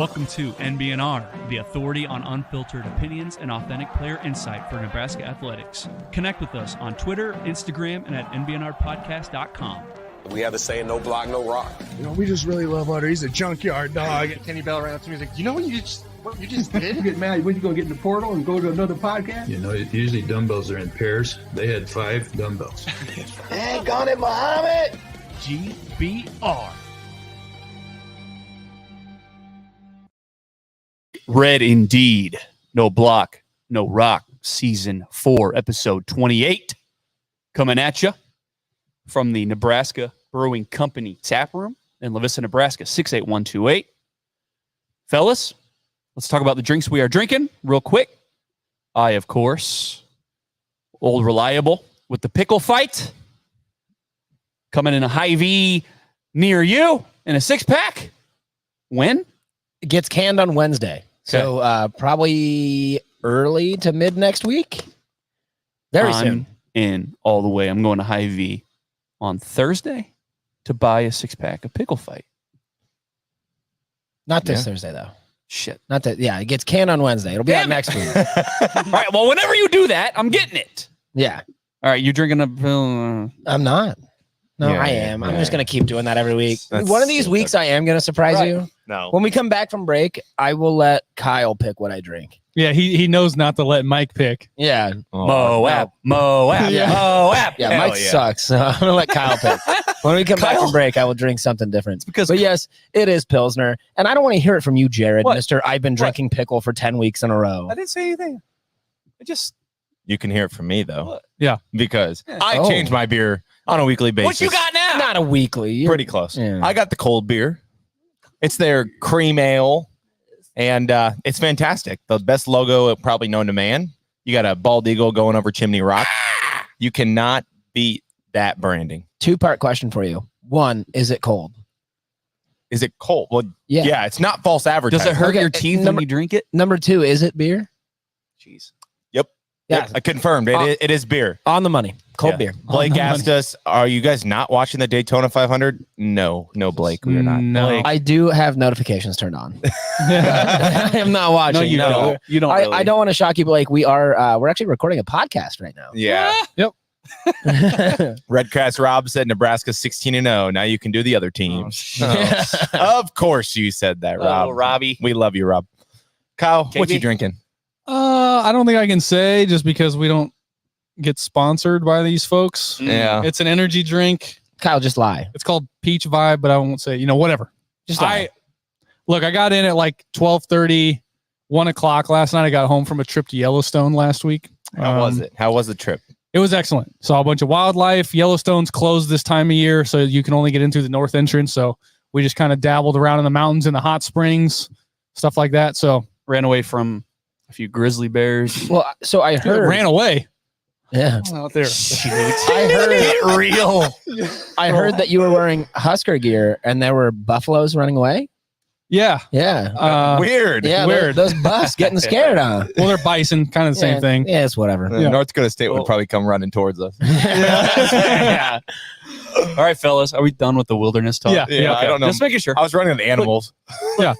Welcome to NBNR, the authority on unfiltered opinions and authentic player insight for Nebraska athletics. Connect with us on Twitter, Instagram, and at nbnrpodcast.com. We have the saying, no block, no rock. You know, we just really love Hunter. He's a junkyard dog. Kenny Bell ran up to me. He's like, you know what you just did? You get mad. When you going to get in the portal and go to another podcast? You know, usually dumbbells are in pairs. They had 5 dumbbells. Dang on it, Muhammad! GBR. Red indeed. No block, no rock. Season 4, episode 28. Coming at you from the Nebraska Brewing Company tap room in La Vista, Nebraska, 68128. Fellas, let's talk about the drinks we are drinking real quick. I, of course, old reliable with the pickle fight. Coming in a Hy-Vee near you in a 6-pack. When? It gets canned on Wednesday. So probably early to mid next week. Very soon. In all the way. I'm going to Hy-Vee on Thursday to buy a 6-pack of pickle fight. Not this Thursday, though. Shit. Not that. Yeah, it gets canned on Wednesday. It'll be out next week. All right. Well, whenever you do that, I'm getting it. Yeah. All right. You're drinking a... I'm not. No, Yeah, I am. I'm just going to keep doing that every week. That's One of these weeks, I am going to surprise Right. you. No. When we come back from break, I will let Kyle pick what I drink. Yeah, he knows not to let Mike pick. Yeah. Moab. Yeah. Moab. Yeah, Hell Mike yeah. sucks. So I'm going to let Kyle pick. When we come back Kyle? from break, I will drink something different. Because But yes, it is Pilsner. And I don't want to hear it from you, Jared, What? Mr. I've been drinking pickle for 10 weeks in a row. I didn't say anything. I just... You can hear it from me, though. What? Yeah. Because I Oh. change my beer on a weekly basis. What you got now? Not a weekly. You're- Pretty close. Yeah. I got the cold beer. It's their cream ale, and it's fantastic. The best logo probably known to man. You got a bald eagle going over Chimney Rock. You cannot beat that branding. 2-part question for you. One, is it cold? Is it cold? Well, Yeah. yeah, it's not false advertising. Does it hurt Okay, your teeth when number- you drink it? Number 2, is it beer? Jeez. Yeah. I confirmed. It is beer. On the money. Cold Yeah. beer. Blake asked us, are you guys not watching the Daytona 500? No, Blake, we are not. No. I do have notifications turned on. I am not watching. No, you don't. You don't really. I don't want to shock you, Blake. We're actually recording a podcast right now. Yeah. Redcrest Rob said Nebraska 16-0. Now you can do the other teams. Of course you said that, Rob. Oh, Robbie. We love you, Rob. Kyle, what KB? you drinking? I don't think I can say just because we don't get sponsored by these folks. Yeah. It's an energy drink. Kyle, just lie. It's called Peach Vibe, but I won't say, whatever. Just lie. I got in at like 12:30, 1 o'clock last night. I got home from a trip to Yellowstone last week. How was it? How was the trip? It was excellent. Saw a bunch of wildlife. Yellowstone's closed this time of year, so you can only get into the north entrance. So we just kind of dabbled around in the mountains, in the hot springs, stuff like that. So Ran away from a few grizzly bears. Well, so I it heard. ran away Yeah. out there. I heard real. I heard that you were wearing Husker gear and there were buffaloes running away. Yeah. Yeah. Weird. Yeah. weird. Those buffs getting scared, huh? Well, they're bison, kind of the same thing. Yeah, it's whatever. Yeah. North Dakota State would probably come running towards us. Yeah. All right, fellas. Are we done with the wilderness talk? Yeah. Yeah, I don't know. Just making sure. I was running the animals.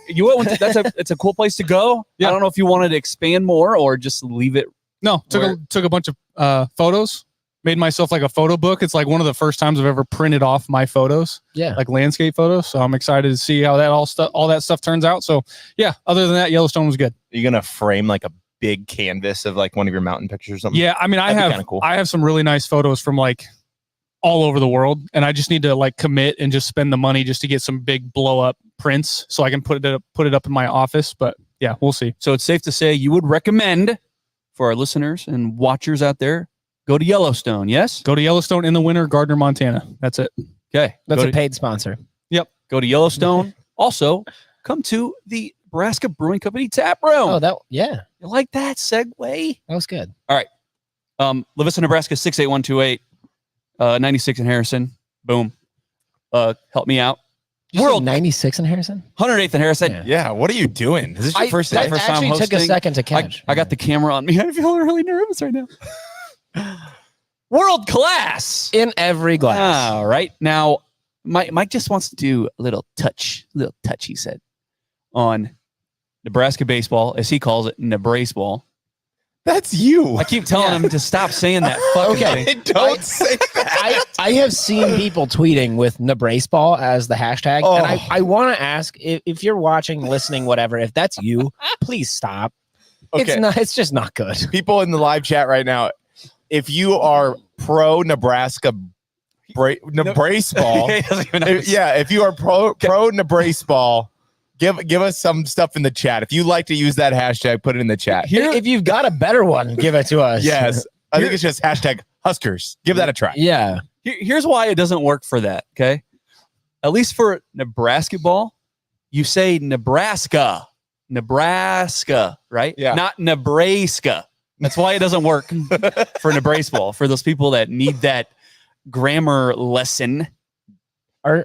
You went to, it's a cool place to go. Yeah. I don't know if you wanted to expand more or just leave it. No, took a bunch of photos. Made myself like a photo book. It's like one of the first times I've ever printed off my photos, Yeah. like landscape photos. So I'm excited to see how that all that stuff turns out. So yeah, other than that, Yellowstone was good. Are you going to frame like a big canvas of like one of your mountain pictures or something? Yeah, I mean, That'd be kinda cool. I have some really nice photos from like all over the world, and I just need to like commit and just spend the money just to get some big blow up prints so I can put it up in my office. But yeah, we'll see. So it's safe to say you would recommend for our listeners and watchers out there, go to Yellowstone, yes? Go to Yellowstone in the winter, Gardner, Montana. That's it. Okay. That's go a paid sponsor. Go to Yellowstone. Also, come to the Nebraska Brewing Company tap room. Oh, you like that segue? that was good. La Vista, Nebraska, 68128, 96 in Harrison. Boom. Help me out. World 96 in Harrison. 108th in Harrison. Yeah. Yeah. What are you doing? Is this your first that day? first time actually took a hosting? second to catch. I got the camera on me. I feel really nervous right now. World class. in every glass. All right. Now, Mike just wants to do a little touch, he said, on Nebraska baseball, as he calls it, Nebraseball. That's you. I keep telling him to stop saying that fucking thing. Don't say that. I have seen people tweeting with Nebraseball as the hashtag, and I want to ask if you're watching, listening, whatever. If that's you, please stop. Okay. It's just not good. People in the live chat right now, if you are pro Nebraska Nebraseball, if you are pro Nebraseball, give us some stuff in the chat. If you like to use that hashtag, put it in the chat. If you've got a better one, give it to us. Yes. I think it's just hashtag Huskers. Give that a try. Yeah. Here's why it doesn't work for that, okay? At least for Nebrasketball, you say Nebraska, right? Yeah. Not Nebraska. That's why it doesn't work for Nebraseball, for those people that need that grammar lesson. Doug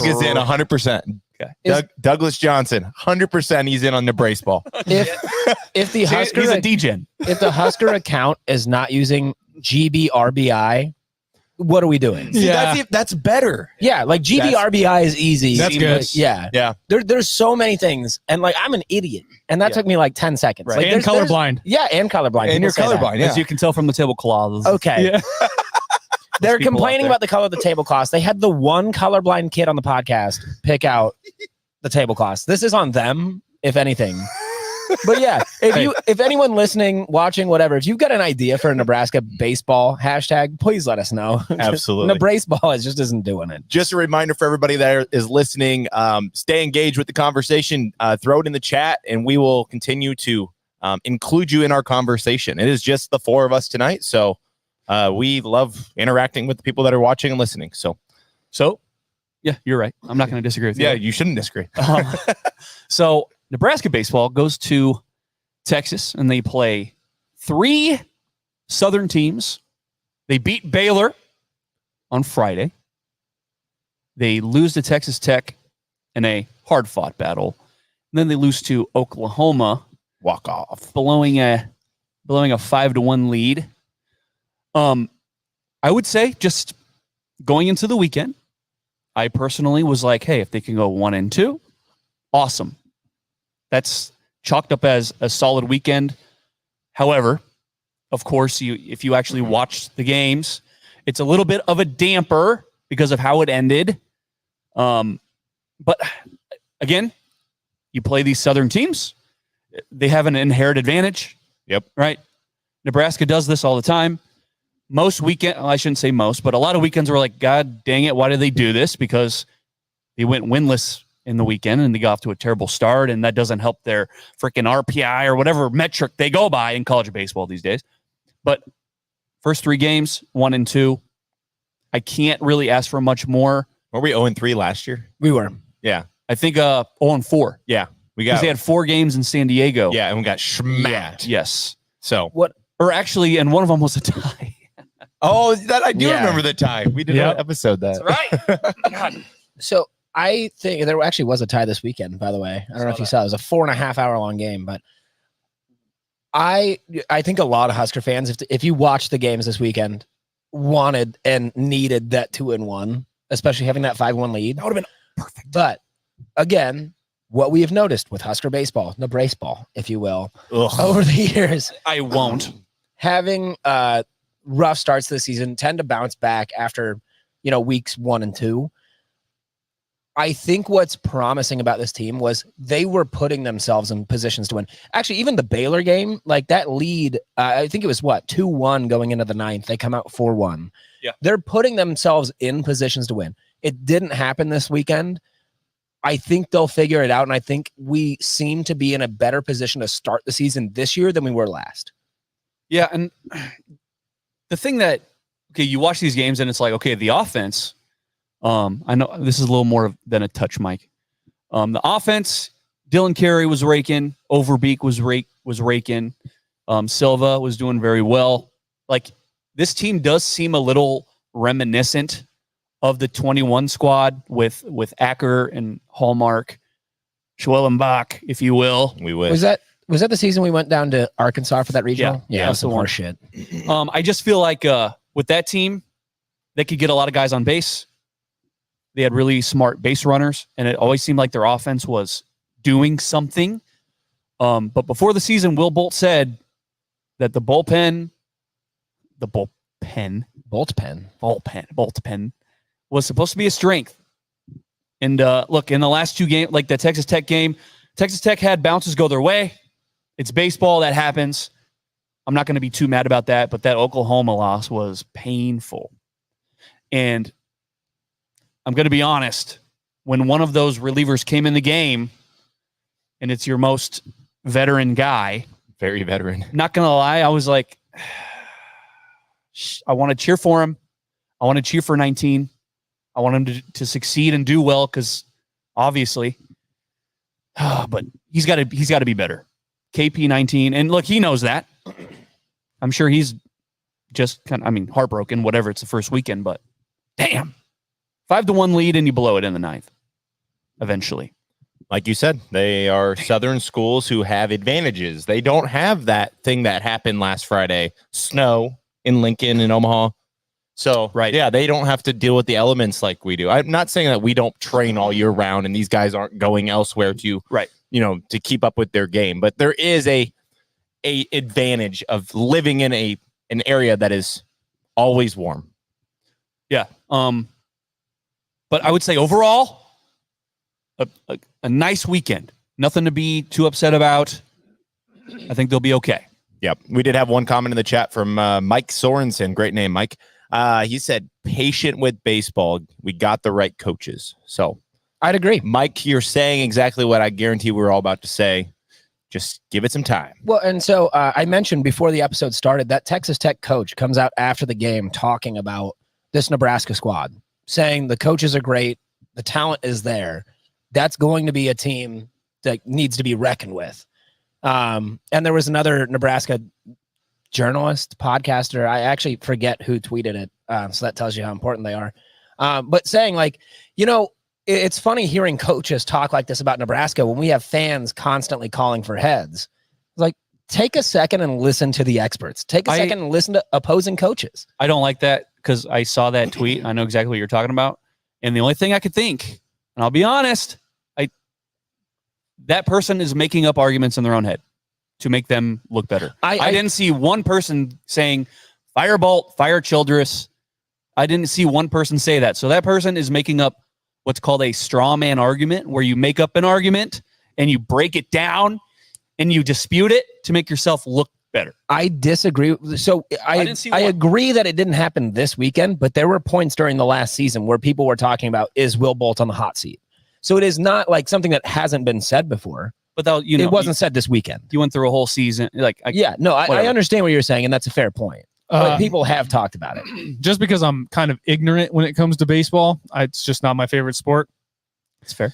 is in 100%. Okay. Douglas Johnson, 100%. He's in on Nebraseball. If the Husker, He's a degen. if the Husker account is not using GBRBI, what are we doing? See, that's better. Yeah, like GBRBI is easy. That's good. But yeah. Yeah. There's so many things. And like, I'm an idiot. And that took me like 10 seconds. Right. Like, And there's- colorblind. Yeah, and colorblind. And People you're say that. colorblind. As you can tell from the tablecloths. Okay. Yeah. They're people out complaining there. about the color of the tablecloths. They had the one colorblind kid on the podcast pick out the tablecloths. This is on them, if anything. But yeah, if anyone listening, watching, whatever, if you've got an idea for a Nebraska baseball hashtag, please let us know. Absolutely. Nebraseball just isn't doing it. Just a reminder for everybody that is listening, stay engaged with the conversation, throw it in the chat, and we will continue to include you in our conversation. It is just the four of us tonight, so we love interacting with the people that are watching and listening. So Yeah, you're right. I'm not going to disagree with you. yeah, you shouldn't disagree. So Nebraska baseball goes to Texas and they play 3 Southern teams. They beat Baylor on Friday. They lose to Texas Tech in a hard-fought battle. And then they lose to Oklahoma, Walk off. blowing a 5-1 lead. I would say just going into the weekend, I personally was like, hey, if they can go 1-2, awesome. That's chalked up as a solid weekend. However, of course, if you actually watch the games, it's a little bit of a damper because of how it ended. But again, you play these Southern teams, they have an inherent advantage. Yep. Right? Nebraska does this all the time. Most weekend, I shouldn't say most, but a lot of weekends were like, God dang it, why did they do this? Because they went winless in the weekend and they got off to a terrible start, and that doesn't help their freaking RPI or whatever metric they go by in college baseball these days. But first 3 games, 1-2. I can't really ask for much more. Were we 0-3 last year? We were. Yeah. I think 0-4. Yeah. We Because got they had 4 games in San Diego. and we got smacked. Yes. So What? Or actually, and one of them was a tie. that I do Yeah. remember the time. We did Yep. an episode that. Right. God. So I think there actually was a tie this weekend, by the way. I don't know if you saw it. It was a 4.5 hour long game, but I think a lot of Husker fans, if you watch the games this weekend, wanted and needed that 2-1, especially having that 5-1 lead. That would have been perfect. But again, what we have noticed with Husker baseball, Nebraseball, if you will, over the years, I won't. having rough starts to the season, tend to bounce back after, weeks 1 and 2. I think what's promising about this team was they were putting themselves in positions to win. Actually, even the Baylor game, like that lead, I think it was 2-1 going into the 9th. They come out 4-1. Yeah. They're putting themselves in positions to win. It didn't happen this weekend. I think they'll figure it out. And I think we seem to be in a better position to start the season this year than we were last. Yeah, and the thing that, you watch these games and it's like, okay, the offense, I know this is a little more than a touch mic. The offense, Dylan Carey was raking, Overbeek was raking, Silva was doing very well. Like, this team does seem a little reminiscent of the 21 squad with Acker and Hallmark, Schwellenbach, if you will. We wish. Was that the season we went down to Arkansas for that regional? Yeah, that's that's the some one. horse shit. I just feel like with that team, they could get a lot of guys on base. They had really smart base runners, and it always seemed like their offense was doing something. But before the season, Will Bolt said that the Bolt pen was supposed to be a strength. And look, in the last 2 games, like the Texas Tech game, Texas Tech had bounces go their way. It's baseball. That happens. I'm not going to be too mad about that, but that Oklahoma loss was painful. And I'm going to be honest, when one of those relievers came in the game and it's your most veteran guy, very veteran, not going to lie, I was like, I want to cheer for him. I want to cheer for 19. I want him to succeed and do well because obviously, but he's got to be better. KP 19, and look, he knows that. I'm sure he's just heartbroken. Whatever, it's the first weekend, but damn, 5-1 lead and you blow it in the 9th. Eventually, like you said, they are Southern schools who have advantages. They don't have that thing that happened last Friday, snow in Lincoln and Omaha. So, right. Yeah, they don't have to deal with the elements like we do. I'm not saying that we don't train all year round and these guys aren't going elsewhere to, to keep up with their game. But there is a advantage of living in an area that is always warm. Yeah. But I would say overall, a nice weekend. Nothing to be too upset about. I think they'll be okay. Yep. We did have one comment in the chat from Mike Sorensen. Great name, Mike. He said, patient with baseball. We got the right coaches. So I'd agree. Mike, you're saying exactly what I guarantee we're all about to say. Just give it some time. Well, and so I mentioned before the episode started that Texas Tech coach comes out after the game talking about this Nebraska squad, saying the coaches are great. The talent is there. That's going to be a team that needs to be reckoned with. And there was another Nebraska journalist, podcaster. I actually forget who tweeted it. So that tells you how important they are. But saying it's funny hearing coaches talk like this about Nebraska when we have fans constantly calling for heads. Like, take a second and listen to the experts. Take a second and listen to opposing coaches. I don't like that because I saw that tweet. I know exactly what you're talking about. And the only thing I could think, and I'll be honest, that person is making up arguments in their own head to make them look better. I didn't see one person saying, fire Bolt, fire Childress. I didn't see one person say that. So that person is making up what's called a straw man argument, where you make up an argument and you break it down and you dispute it to make yourself look better. I disagree. So I agree that it didn't happen this weekend, but there were points during the last season where people were talking about, is Will Bolt on the hot seat? So it is not like something that hasn't been said before. But that, it wasn't said this weekend. You went through a whole season. I understand what you're saying, and that's a fair point. But people have talked about it. Just because I'm kind of ignorant when it comes to baseball, it's just not my favorite sport. It's fair.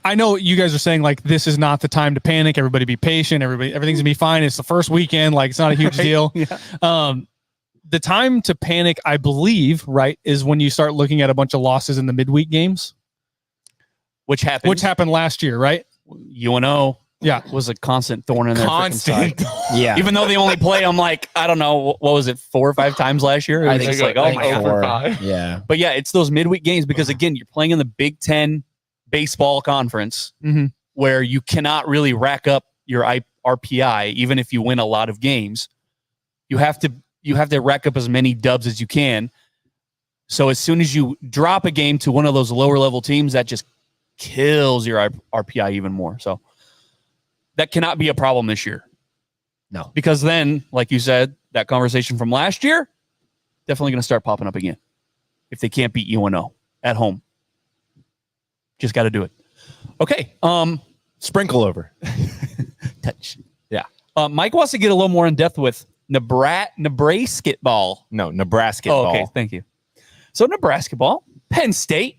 I know you guys are saying this is not the time to panic. Everybody be patient. Everything's gonna be fine. It's the first weekend. It's not a huge deal. Yeah. The time to panic, I believe, is when you start looking at a bunch of losses in the midweek games, which happened last year, right? UNO, was a constant thorn in their constant side. Yeah. Even though they only play, I'm like, I don't know, what was it, 4 or 5 times last year? I think it's oh my God. Yeah. But yeah, it's those midweek games because again, you're playing in the Big Ten baseball conference where you cannot really rack up your RPI, even if you win a lot of games. You have to rack up as many dubs as you can. So as soon as you drop a game to one of those lower level teams, that just kills your RPI even more. So that cannot be a problem this year. No. Because then, like you said, that conversation from last year, definitely going to start popping up again. If they can't beat UNO at home. Just got to do it. Okay. Sprinkle over. Touch. Yeah. Mike wants to get a little more in depth with Nebrasketball. No, Nebrasketball. Oh, okay. Thank you. So Nebrasketball, Penn State.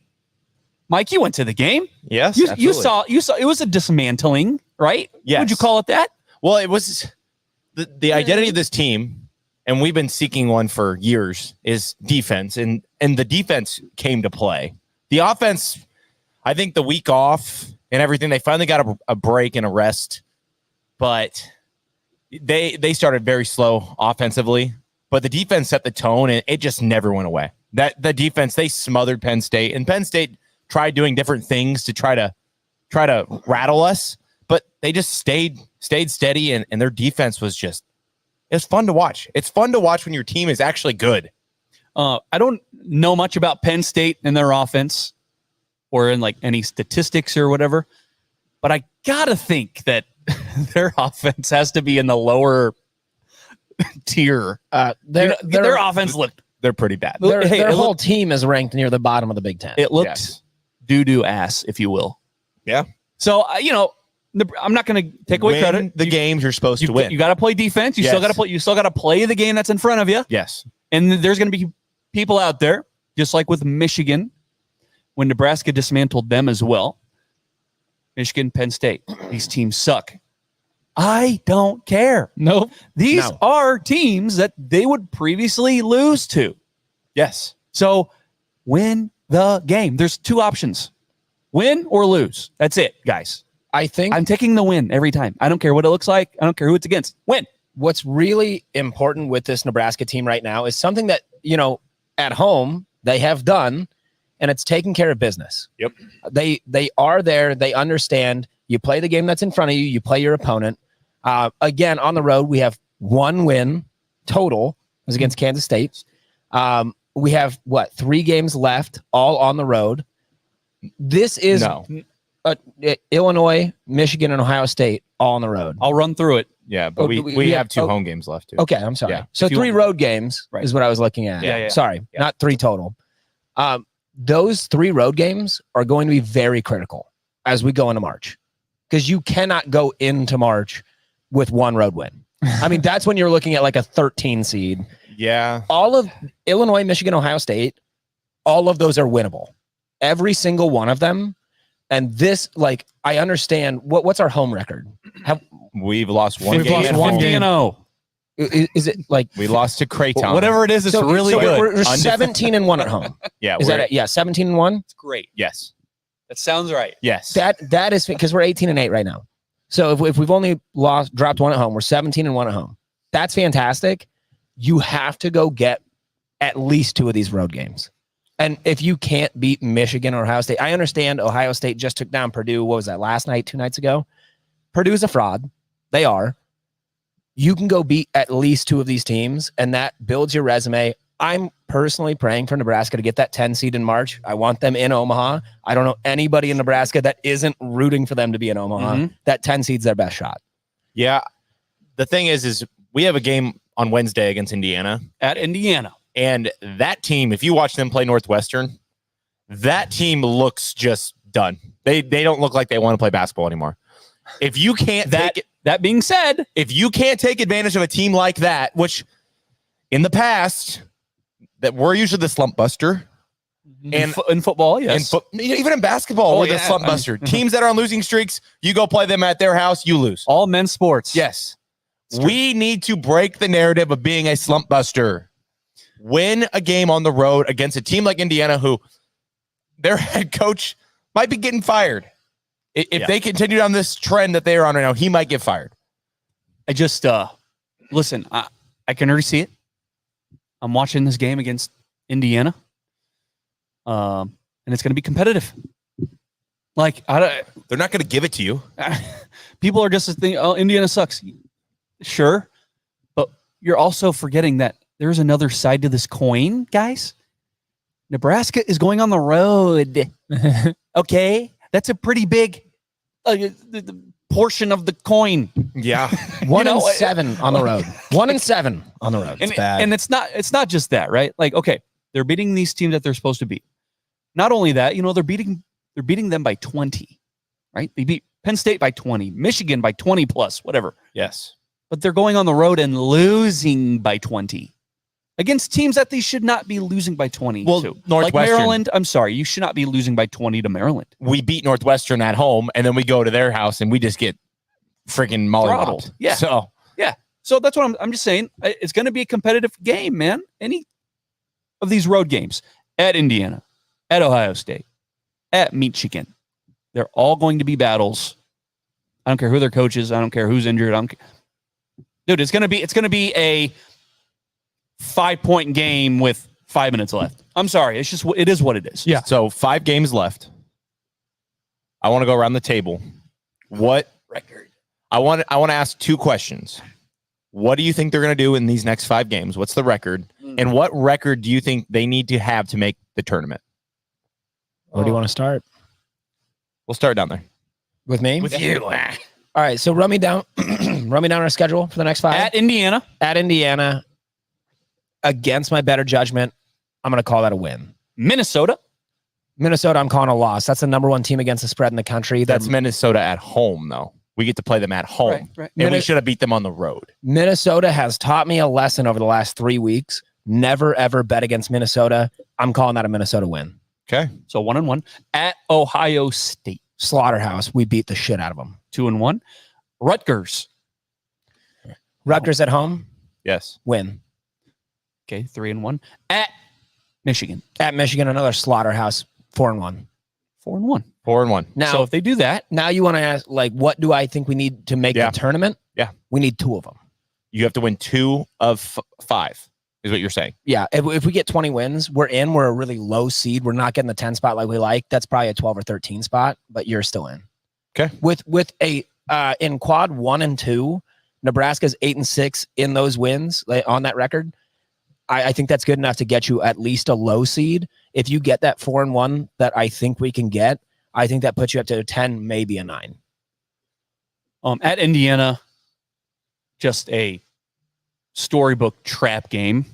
Mike, you went to the game. Yes. You saw it was a dismantling, right? Yes. Would you call it that? Well, it was the identity of this team, and we've been seeking one for years, is defense, and the defense came to play. The offense, I think the week off and everything, they finally got a break and a rest, but they started very slow offensively, but the defense set the tone, and it just never went away. That the defense, they smothered Penn State, and Penn State tried doing different things to try to try to rattle us, but they just stayed steady, and their defense was just, it's fun to watch. It's fun to watch when your team is actually good. I don't know much about Penn State and their offense or in like any statistics or whatever, but I gotta think that their offense has to be in the lower tier. Their offense looked, they're pretty bad. Their whole team is ranked near the bottom of the Big Ten. It looked doo-doo ass, if you will. Yeah. So, I'm not going to take away credit. The games you're supposed to win. You got to play defense. You still got to play the game that's in front of you. Yes. And there's going to be people out there, just like with Michigan, when Nebraska dismantled them as well. Michigan, Penn State, these teams suck. I don't care. Nope. These are teams that they would previously lose to. Yes. So win the game. There's two options. Win or lose. That's it, guys. I think I'm taking the win every time. I don't care what it looks like. I don't care who it's against. Win. what's really important with this Nebraska team right now is something that, at home they have done, and it's taking care of business. Yep. They are there. They understand. You play the game that's in front of you. You play your opponent. Again, on the road, we have one win total. It was against Kansas State. We have, 3 games left, all on the road. This is Illinois, Michigan, and Ohio State all on the road. I'll run through it. Yeah, but we have 2 home games left, too. Okay, I'm sorry. Yeah. So 3 road games is what I was looking at. Yeah. Sorry, not 3 total. Those 3 road games are going to be very critical as we go into March, because you cannot go into March with 1 road win. I mean, that's when you're looking at like a 13 seed. Yeah. All of Illinois, Michigan, Ohio State, all of those are winnable. Every single one of them. And this, I understand what's our home record? We've lost one We've game. lost at one home. game. 50-0. Is it like We lost to Creighton. Whatever it is, it's really so good. We're 17-1 at home. Yeah. Is that it? Yeah, 17-1. It's great. Yes. That sounds right. Yes. That is because we're 18-8 right now. So if we've only dropped 1 at home, we're 17-1 at home. That's fantastic. You have to go get at least 2 of these road games. And if you can't beat Michigan or Ohio State, I understand Ohio State just took down Purdue. What was that, last night, 2 nights ago? Purdue's a fraud. They are. You can go beat at least 2 of these teams, and that builds your resume. I'm personally praying for Nebraska to get that 10 seed in March. I want them in Omaha. I don't know anybody in Nebraska that isn't rooting for them to be in Omaha. Mhm. That 10 seed's their best shot. Yeah. The thing is we have a game on Wednesday against Indiana. At Indiana. And that team, if you watch them play Northwestern, that team looks just done. They don't look like they want to play basketball anymore. If you can't That being said, if you can't take advantage of a team like that, which in the past that we're usually the slump buster, and in football, yes. even in basketball, we're the yeah. slump buster. Teams that are on losing streaks, you go play them at their house, you lose. All men's sports. Yes. We need to break the narrative of being a slump buster. Win a game on the road against a team like Indiana, who their head coach might be getting fired. If they continue on this trend that they are on right now, he might get fired. I just listen. I can already see it. I'm watching this game against Indiana, and it's going to be competitive. They're not going to give it to you. People are just thinking, "Oh, Indiana sucks." Sure, but you're also forgetting that there's another side to this coin, guys. Nebraska is going on the road. Okay, that's a pretty big the portion of the coin. Yeah. 1-7 on the road. 1-7 on the road. And, It's bad. and it's not just that, right? Okay, they're beating these teams that they're supposed to beat. Not only that, they're beating them by 20, right? They beat Penn State by 20, Michigan by 20 plus, whatever. Yes. But they're going on the road and losing by 20 against teams that they should not be losing by 20 Well, to. Northwestern. Like Maryland, I'm sorry, you should not be losing by 20 to Maryland. We beat Northwestern at home, and then we go to their house, and we just get freaking mollywopped. Yeah. So that's what I'm just saying. It's going to be a competitive game, man. Any of these road games at Indiana, at Ohio State, at Michigan, they're all going to be battles. I don't care who their coach is. I don't care who's injured. Dude, it's going to be a 5-point game with 5 minutes left. I'm sorry. It is what it is. Yeah. So 5 games left. I want to go around the table. What Record. I want to ask two questions. What do you think they're going to do in these next 5 games? What's the record? And what record do you think they need to have to make the tournament? Where do you want to start? We'll start down there. With me? With you. All right, so run me down our schedule for the next 5. At Indiana. At Indiana, against my better judgment, I'm going to call that a win. Minnesota. Minnesota, I'm calling a loss. That's the number 1 team against the spread in the country. That's Minnesota at home, though. We get to play them at home. Right. And we should have beat them on the road. Minnesota has taught me a lesson over the last 3 weeks. Never, ever bet against Minnesota. I'm calling that a Minnesota win. Okay. So 1-1. At Ohio State. Slaughterhouse. We beat the shit out of them. 2-1. Rutgers. Rutgers at home. Yes. Win. Okay, 3-1. At Michigan. At Michigan, another slaughterhouse. 4-1. 4-1. 4-1. Now, So if they do that, now you want to ask, like, what do I think we need to make Yeah. the tournament? Yeah. We need 2 of them. You have to win 2 of 5, is what you're saying. Yeah. If we get 20 wins, we're in. We're a really low seed. We're not getting the 10 spot like we like. That's probably a 12 or 13 spot, but you're still in. Okay. With a in quad 1 and 2, Nebraska's 8 and 6 in those wins, like, on that record. I think that's good enough to get you at least a low seed. If you get that 4-1 that I think we can get, I think that puts you up to a 10, maybe a 9. at Indiana, just a storybook trap game,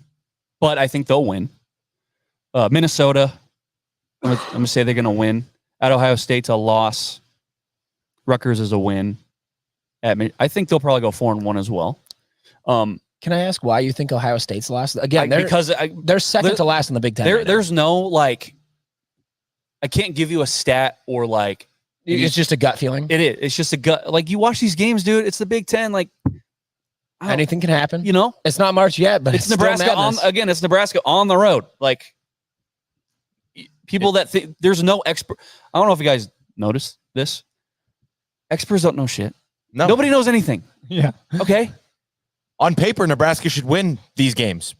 but I think they'll win. Minnesota, I'm gonna say they're gonna win. At Ohio State's a loss. Rutgers is a win. I think they'll probably go 4-1 as well. Can I ask why you think Ohio State's last? Again, they're second to last in the Big Ten. right now. There's no, like, I can't give you a stat or, like, It's just a gut feeling. it is. It's just a gut. Like, you watch these games, dude. It's the Big Ten. Like, Anything can happen. you know, It's not March yet, but it's still Nebraska madness. it's Nebraska on the road. Like, people that think there's no expert. I don't know if you guys noticed this. Experts don't know shit. No. Nobody knows anything. Yeah. Okay. On paper, Nebraska should win these games,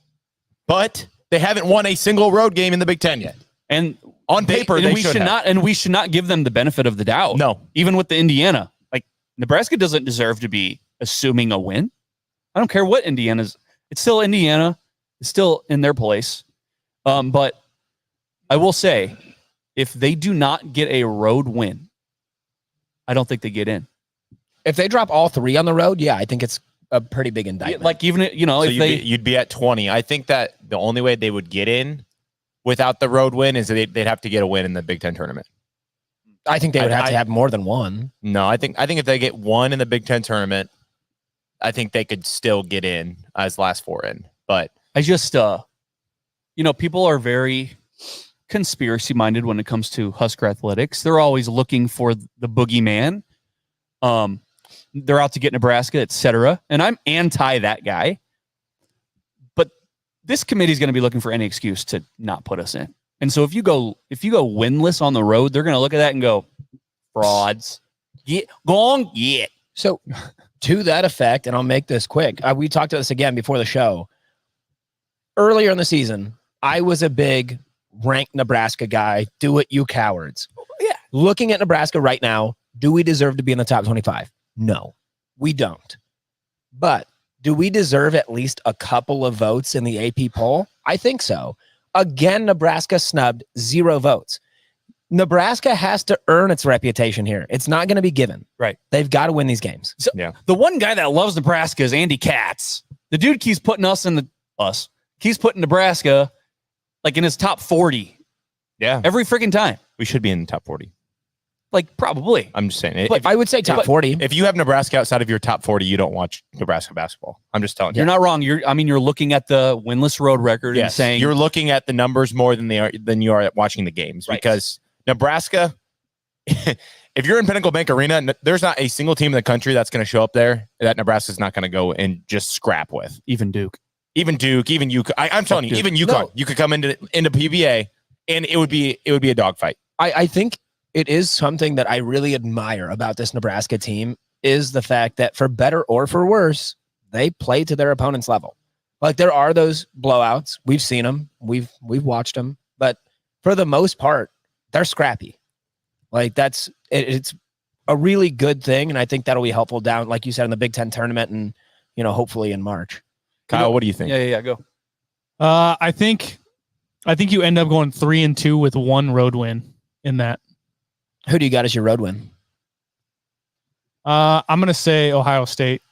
but they haven't won a single road game in the Big Ten yet. And On paper, they we should have. not, and we should not give them the benefit of the doubt. No. Even with the Indiana, like, Nebraska doesn't deserve to be assuming a win. I don't care what Indiana's. It's still Indiana. It's still in their place. But I will say, if they do not get a road win, I don't think they get in. If they drop all 3 on the road, yeah, I think it's a pretty big indictment. Like, even, you know, So if you'd be at 20. I think that the only way they would get in without the road win is they'd have to get a win in the Big Ten tournament. I think they would have I- to have more than 1. No, I think if they get 1 in the Big Ten tournament, I think they could still get in as last 4 in. But I just, people are very conspiracy minded when it comes to Husker athletics. They're always looking for the boogeyman. They're out to get Nebraska, etc. And I'm anti that guy. But this committee is going to be looking for any excuse to not put us in. And so if you go winless on the road, they're going to look at that and go, frauds. Get gone, yeah. So to that effect, and I'll make this quick. We talked about this again before the show. Earlier in the season, I was a big ranked Nebraska guy. Do it, you cowards. Yeah. Looking at Nebraska right now, do we deserve to be in the top 25? No, we don't. But do we deserve at least a couple of votes in the AP poll? I think so. Again, Nebraska snubbed 0 votes. Nebraska has to earn its reputation here. It's not going to be given. Right. They've got to win these games. So Yeah. The one guy that loves Nebraska is Andy Katz. The dude keeps putting keeps putting Nebraska like in his top 40 yeah, every freaking time. we should be in the top 40. Like, probably. I'm just saying. But I would say top 40. If you have Nebraska outside of your top 40, you don't watch Nebraska basketball. I'm just telling you. You're not wrong. You're looking at the winless road record and Yes, saying you're looking at the numbers more than you are at watching the games. Right. Because Nebraska, if you're in Pinnacle Bank Arena, there's not a single team in the country that's going to show up there that Nebraska's not going to go and just scrap with. even Duke. Even Duke, even UConn. I'm telling you, Duke. even UConn. No. You could come into PBA and it would be a dogfight. I think it is something that I really admire about this Nebraska team is the fact that for better or for worse, they play to their opponent's level. Like there are those blowouts. We've seen them. We've watched them. But for the most part, they're scrappy. Like it's a really good thing, and I think that'll be helpful down, like you said, in the Big Ten tournament, and hopefully in March. Kyle, what do you think? Yeah, go. I think you end up going 3-2 with one road win in that. Who do you got as your road win? I'm gonna say Ohio State,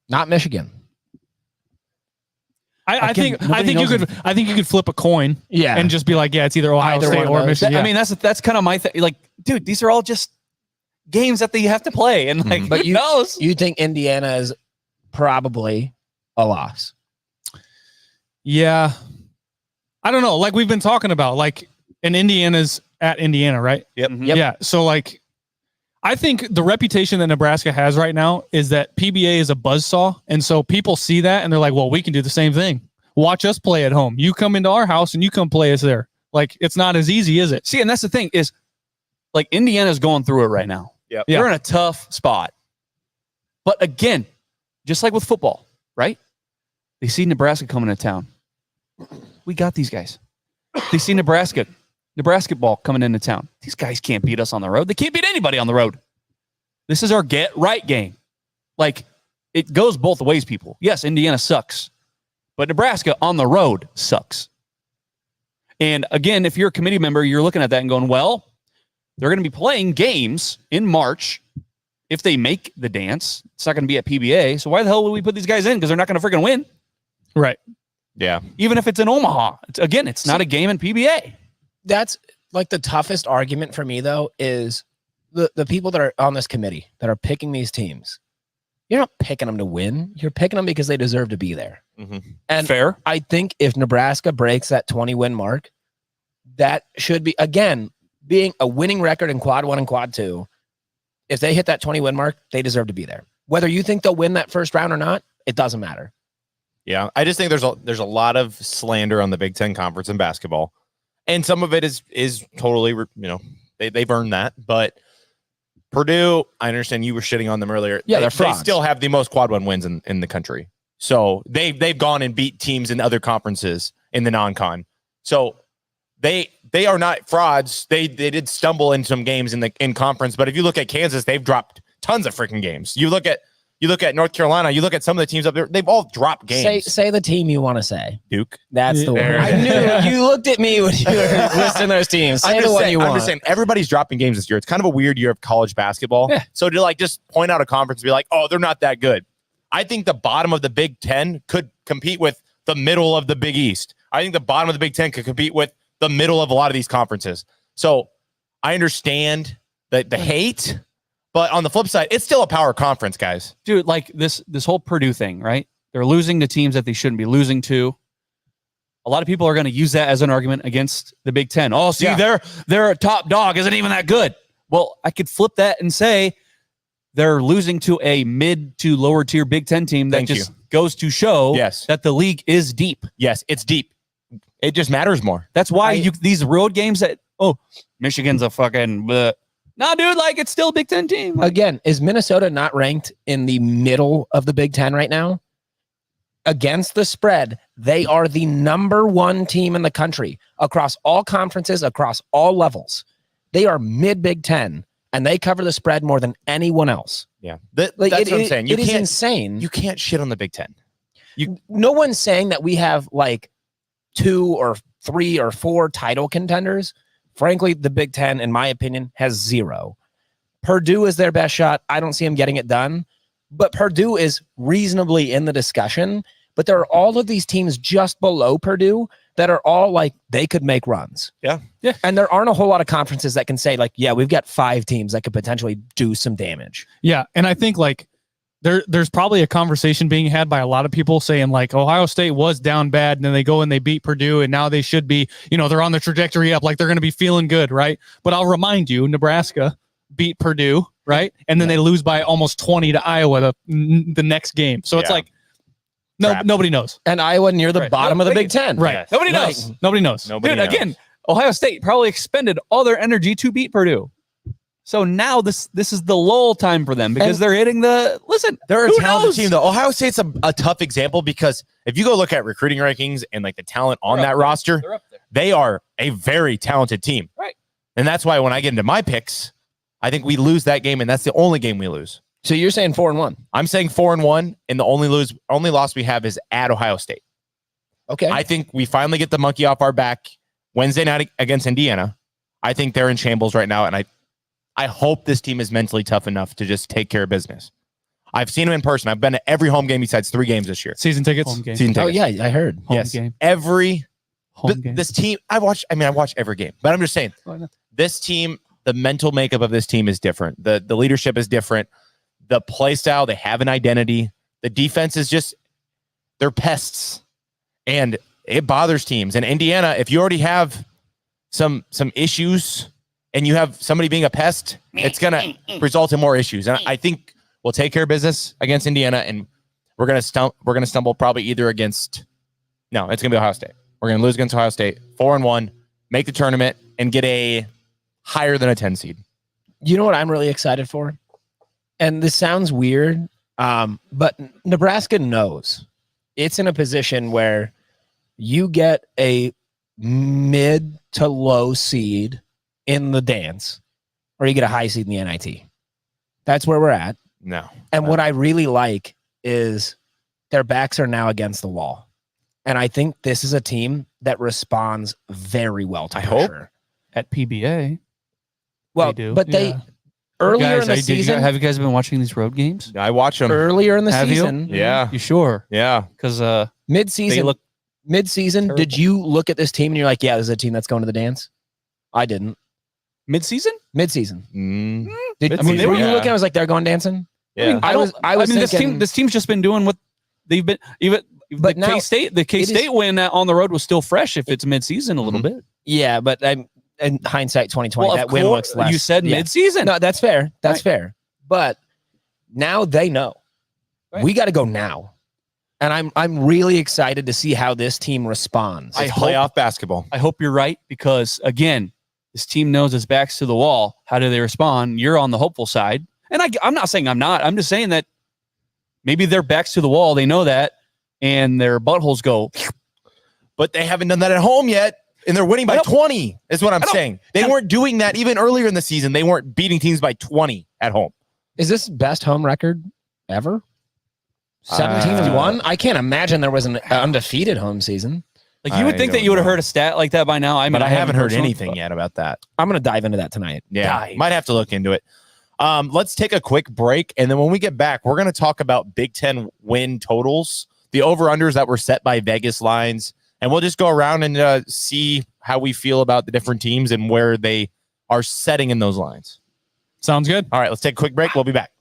not Michigan. I think you could flip a coin, Yeah. and just be like, yeah, it's either Ohio Either State one of or those. Michigan. I mean, that's kind of my thing. Like, dude, these are all just games that you have to play, and like, But who knows? You think Indiana is probably a loss? Yeah, I don't know. Like we've been talking about, like, and Indiana's at Indiana, right? Yep. Yeah. So like, I think the reputation that Nebraska has right now is that PBA is a buzzsaw. And so people see that and they're like, well, we can do the same thing. Watch us play at home. You come into our house and you come play us there. Like, it's not as easy, is it? See, and that's the thing is, like, Indiana's going through it right now. Yep. They're in a tough spot. But again, just like with football, right? They see Nebraska coming to town. We got these guys. They see Nebrasketball coming into town. These guys can't beat us on the road. They can't beat anybody on the road. This is our get right game. Like, it goes both ways, people. Yes, Indiana sucks, but Nebraska on the road sucks. And again, if you're a committee member, you're looking at that and going, well, they're going to be playing games in March. If they make the dance, it's not going to be at PBA. So why the hell would we put these guys in? Because they're not going to freaking win. Right. Yeah. Even if it's in Omaha. It's not a game in PBA. That's like the toughest argument for me, though, is the people that are on this committee that are picking these teams. You're not picking them to win. You're picking them because they deserve to be there. Mm-hmm. And fair. I think if Nebraska breaks that 20-win mark, that should be, again, being a winning record in quad 1 and quad 2. If they hit that 20-win mark, they deserve to be there. Whether you think they'll win that first round or not, it doesn't matter. Yeah, I just think there's a lot of slander on the Big Ten Conference in basketball, and some of it is totally, they've earned that. But Purdue, I understand you were shitting on them earlier. Yeah, they frauds. still have the most quad 1 wins in the country. So they've gone and beat teams in other conferences in the non-con. So they are not frauds. They did stumble in some games in conference, but if you look at Kansas, they've dropped tons of freaking games. You look at North Carolina, you look at some of the teams up there, they've all dropped games. Say the team you want to say. Duke. That's the one. There. I knew you looked at me when you were listing those teams. Say the one you want. I'm just saying, everybody's dropping games this year. It's kind of a weird year of college basketball. Yeah. So to just point out a conference and be like, oh, they're not that good. I think the bottom of the Big Ten could compete with the middle of the Big East. I think the bottom of the Big Ten could compete with the middle of a lot of these conferences. So I understand the hate, but on the flip side, it's still a power conference, guys. Dude, like this whole Purdue thing, right? They're losing to teams that they shouldn't be losing to. A lot of people are going to use that as an argument against the Big Ten. Oh, see, they're a top dog. Isn't even that good. Well, I could flip that and say they're losing to a mid to lower tier Big Ten team that goes to show that the league is deep. Yes, it's deep. It just matters more. That's why these road games that, Michigan's a fucking... No, dude, it's still a Big Ten team. Again, is Minnesota not ranked in the middle of the Big Ten right now? Against the spread, they are the number 1 team in the country across all conferences, across all levels. They are mid-Big Ten, and they cover the spread more than anyone else. Yeah. That's what I'm saying. It is insane. You can't shit on the Big Ten. No one's saying that we have 2 or 3 or 4 title contenders. Frankly, the Big Ten, in my opinion, has 0. Purdue is their best shot. I don't see them getting it done. But Purdue is reasonably in the discussion. But there are all of these teams just below Purdue that are all they could make runs. Yeah. And there aren't a whole lot of conferences that can say we've got 5 teams that could potentially do some damage. Yeah. And I think there's probably a conversation being had by a lot of people saying Ohio State was down bad and then they go and they beat Purdue and now they should be, they're on the trajectory up, they're going to be feeling good, right? But I'll remind you, Nebraska beat Purdue, right? And then they lose by almost 20 to Iowa the next game. So it's nobody knows. And Iowa near the bottom of the Big Ten. Right. Yes. Nobody knows. Nobody knows. Nobody knows. Again, Ohio State probably expended all their energy to beat Purdue. So now this is the lull time for them because they're hitting they're a talented team though. Ohio State's a tough example because if you go look at recruiting rankings and the talent on that roster, they're up there. they are a very talented team. Right. And that's why when I get into my picks, I think we lose that game, and that's the only game we lose. So you're saying 4-1? I'm saying 4-1, and the only loss we have is at Ohio State. Okay. I think we finally get the monkey off our back Wednesday night against Indiana. I think they're in shambles right now, and I hope this team is mentally tough enough to just take care of business. I've seen them in person. I've been to every home game besides 3 games this year. Season tickets. Home game. Season Oh tickets. yeah, I heard. Home game. Every Home game. this team. I watch every game, but I'm just saying this team. The mental makeup of this team is different. The leadership is different. The play style, they have an identity. The defense is just, they're pests. And it bothers teams. And Indiana, if you already have some issues and you have somebody being a pest, it's going to result in more issues. And I think we'll take care of business against Indiana, and we're going to stumble probably either against, no, it's going to be Ohio State. We're going to lose against Ohio State, 4-1, make the tournament, and get a higher than a 10 seed. You know what I'm really excited for? And this sounds weird, but Nebraska knows it's in a position where you get a mid to low seed in the dance, or you get a high seed in the NIT. That's where we're at. No. And what I really like is their backs are now against the wall. And I think this is a team that responds very well to pressure. At PBA. Well, do. but they earlier in the season. Have you guys been watching these road games? I watch them. Earlier in the Have you? season, Yeah. You sure? Yeah. Because mid-season, look mid-season, did you look at this team and you're like, yeah, this is a team that's going to the dance? I didn't. mid-season? Mid-season. Mm. Were you looking? I was like, they're going dancing. Yeah. I was thinking, this team's just been doing what they've been. Even But the now K-State win on the road was still fresh if it's mid-season a little bit. yeah, but I'm in hindsight 2020, Well, that of win course, looks less. you said Yeah. mid-season. No, that's fair. That's fair. But now they know. Right. We got to go now. And I'm really excited to see how this team responds. It's playoff basketball. I hope you're right, because again, this team knows its back's to the wall. How do they respond? You're on the hopeful side. And I'm not saying I'm not. I'm just saying that maybe their back's to the wall. They know that, and their buttholes go. But they haven't done that at home yet, and they're winning by 20, is what I'm saying. They weren't doing that even earlier in the season. They weren't beating teams by 20 at home. Is this best home record ever? 17-1? I can't imagine there was an undefeated home season. Like, you would think that you would have heard a stat like that by now. I mean, But I haven't heard personally, anything yet about that. I'm going to dive into that tonight. Yeah, might have to look into it. Let's take a quick break, and then when we get back, we're going to talk about Big Ten win totals, the over-unders that were set by Vegas lines, and we'll just go around and see how we feel about the different teams and where they are setting in those lines. Sounds good. All right, let's take a quick break. We'll be back.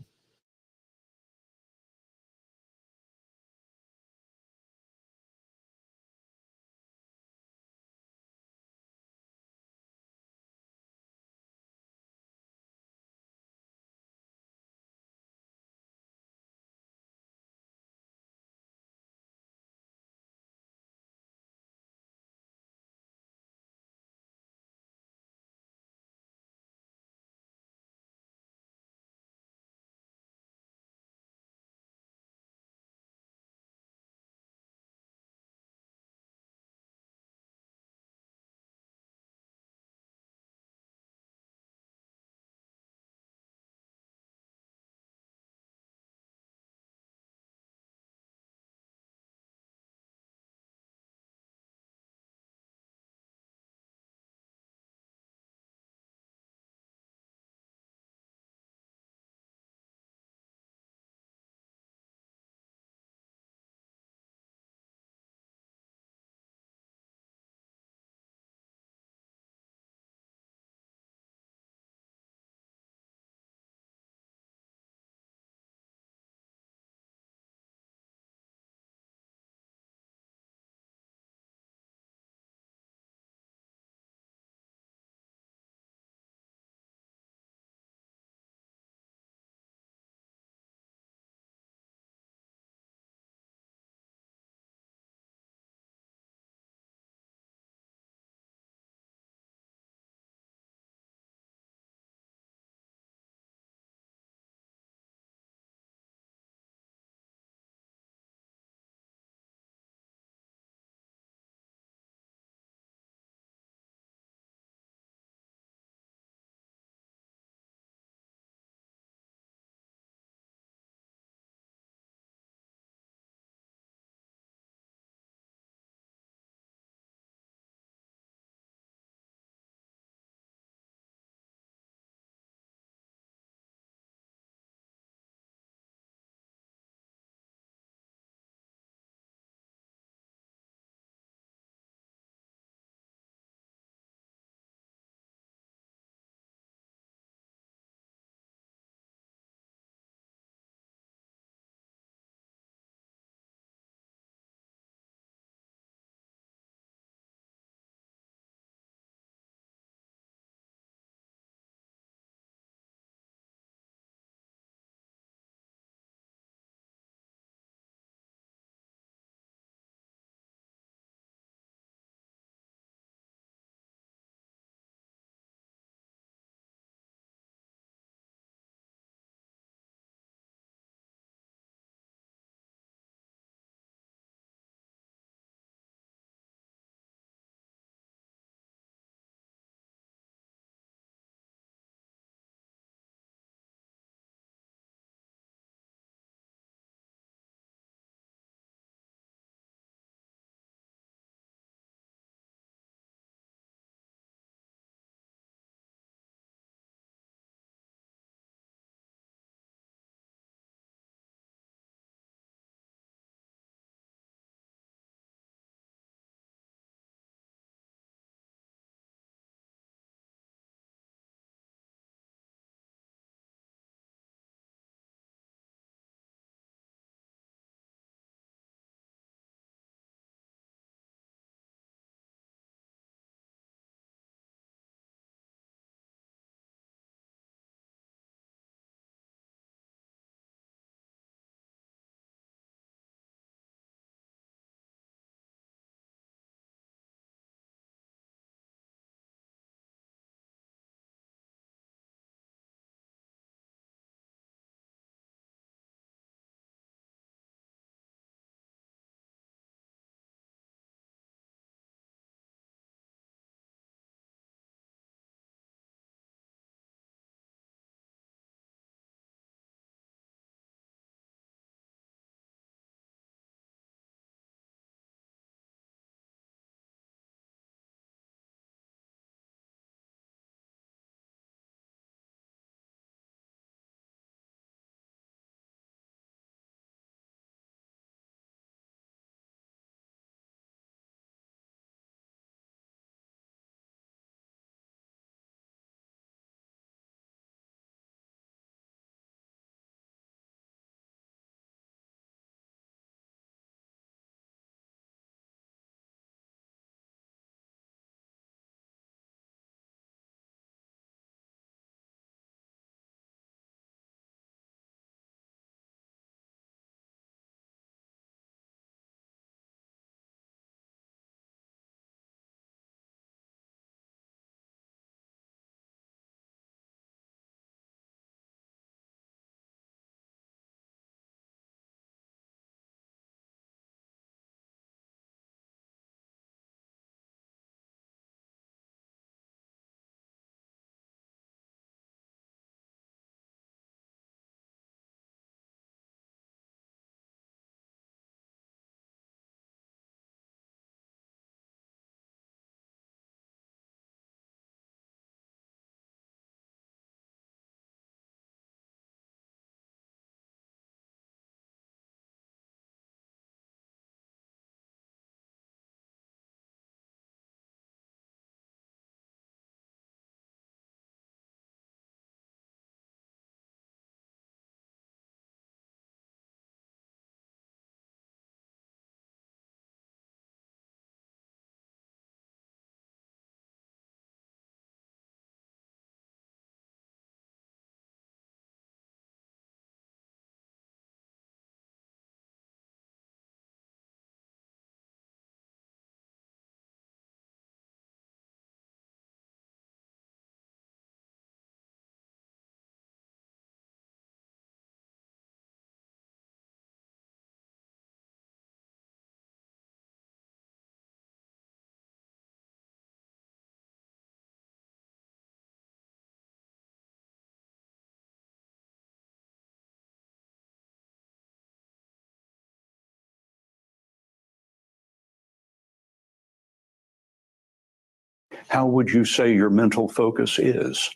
how would you say your mental focus is?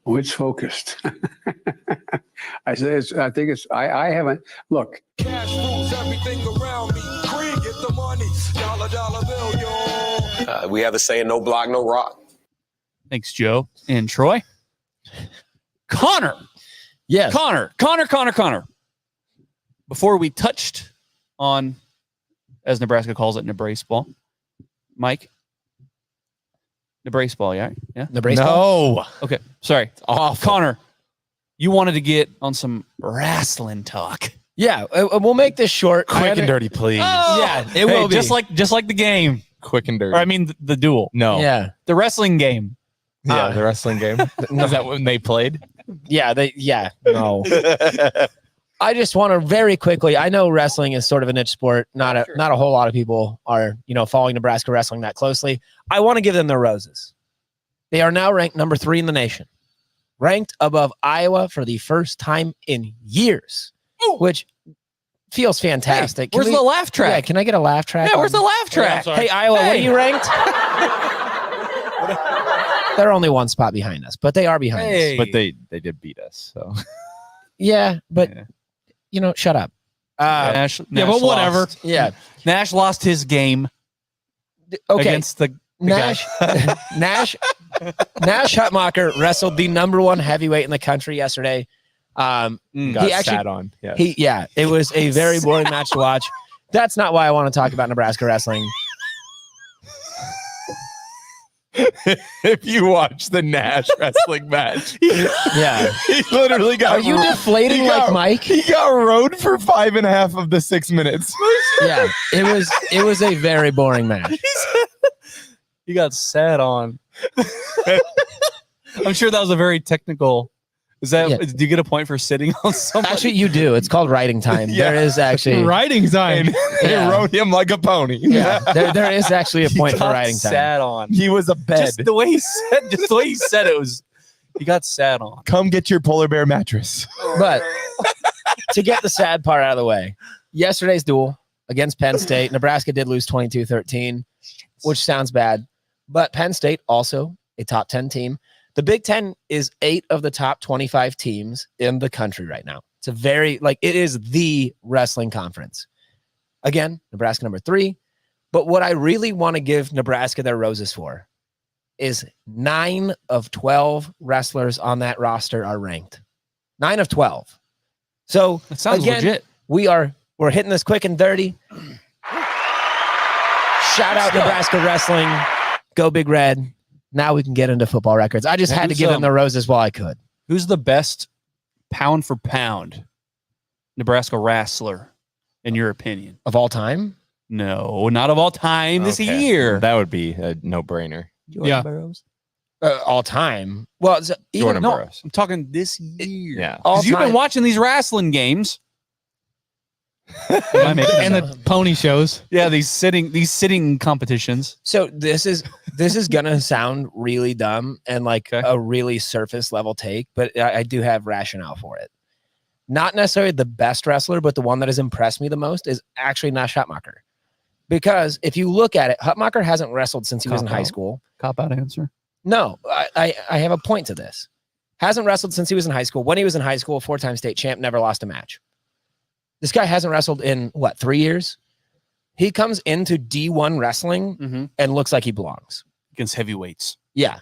Oh, it's focused. I haven't, look. Cash rules everything around me. Green, get the money. Dollar bill, yo. We have a saying, no block, no rock. Thanks, Joe and Troy. Connor. Yes. Connor. Before we touched on, as Nebraska calls it, Nebrasketball, Mike. Nebrasketball, yeah? Yeah? Nebrasketball? No. Okay, sorry. It's awful. Connor, you wanted to get on some wrestling talk. Yeah, we'll make this short. Quick and dirty, please. Yeah, it will be. Just like the game. Quick and dirty. Or I mean the duel. No. Yeah. The wrestling game. Yeah, the wrestling game. Is that when they played? Yeah, no. I just want to very quickly, I know wrestling is sort of a niche sport. Not a whole lot of people are, following Nebraska wrestling that closely. I want to give them their roses. They are now ranked number 3 in the nation. Ranked above Iowa for the first time in years, which feels fantastic. Hey, where's the laugh track? Yeah, can I get a laugh track? Yeah, where's the laugh track? Hey, Iowa, what are you ranked? They're only one spot behind us, but they are behind us. But they did beat us. So Yeah, but shut up. Nash but whatever. lost. Yeah. Nash lost his game Okay. against the Nash Hutmacher wrestled the number 1 heavyweight in the country yesterday. got he actually sat on. Yeah. it was a very boring match to watch. That's not why I want to talk about Nebraska wrestling. If you watch the Nash wrestling match, Yeah. he literally got. Are you deflating like Mike? He got rode for 5.5 of the 6 minutes. Yeah. It was a very boring match. He got sat on. I'm sure that was a very technical. Is that? Yeah. Do you get a point for sitting on somebody? Actually, you do. It's called writing time. Yeah. There is actually Writing time. They Yeah. rode him like a pony. Yeah, there is actually a point He for got writing time. sat on. He was a bed. Just the way he said it was. He got sat on. Come get your polar bear mattress. But to get the sad part out of the way, yesterday's duel against Penn State, Nebraska did lose 22-13, which sounds bad. But Penn State also a top 10 team. The Big Ten is 8 of the top 25 teams in the country right now. It's it is the wrestling conference. Again, Nebraska number 3. But what I really want to give Nebraska their roses for is 9 of 12 wrestlers on that roster are ranked. 9 of 12. So That sounds again, legit. we're hitting this quick and dirty. Shout out Nebraska wrestling. Go Big Red. Now we can get into football records. I just had to give them the roses while I could. Who's the best pound for pound Nebraska wrestler, in your opinion? Of all time? No, not of all time. This Okay. year. That would be a no-brainer. Yeah. All time. Well, Jordan No, Burroughs. I'm talking this year. Yeah. all Because you've been time. watching these wrestling games. And the pony shows. Yeah, these sitting competitions. So this is gonna sound really dumb and like Okay. a really surface level take, but I do have rationale for it. Not necessarily the best wrestler, but the one that has impressed me the most is actually Nash Hutmacher. Because if you look at it, Hutmacher hasn't wrestled since he was in high school. Cop out answer. No, I have a point to this. Hasn't wrestled since he was in high school. When he was in high school, 4-time state champ, never lost a match. This guy hasn't wrestled in 3 years? He comes into D1 wrestling and looks like he belongs. Against heavyweights. Yeah.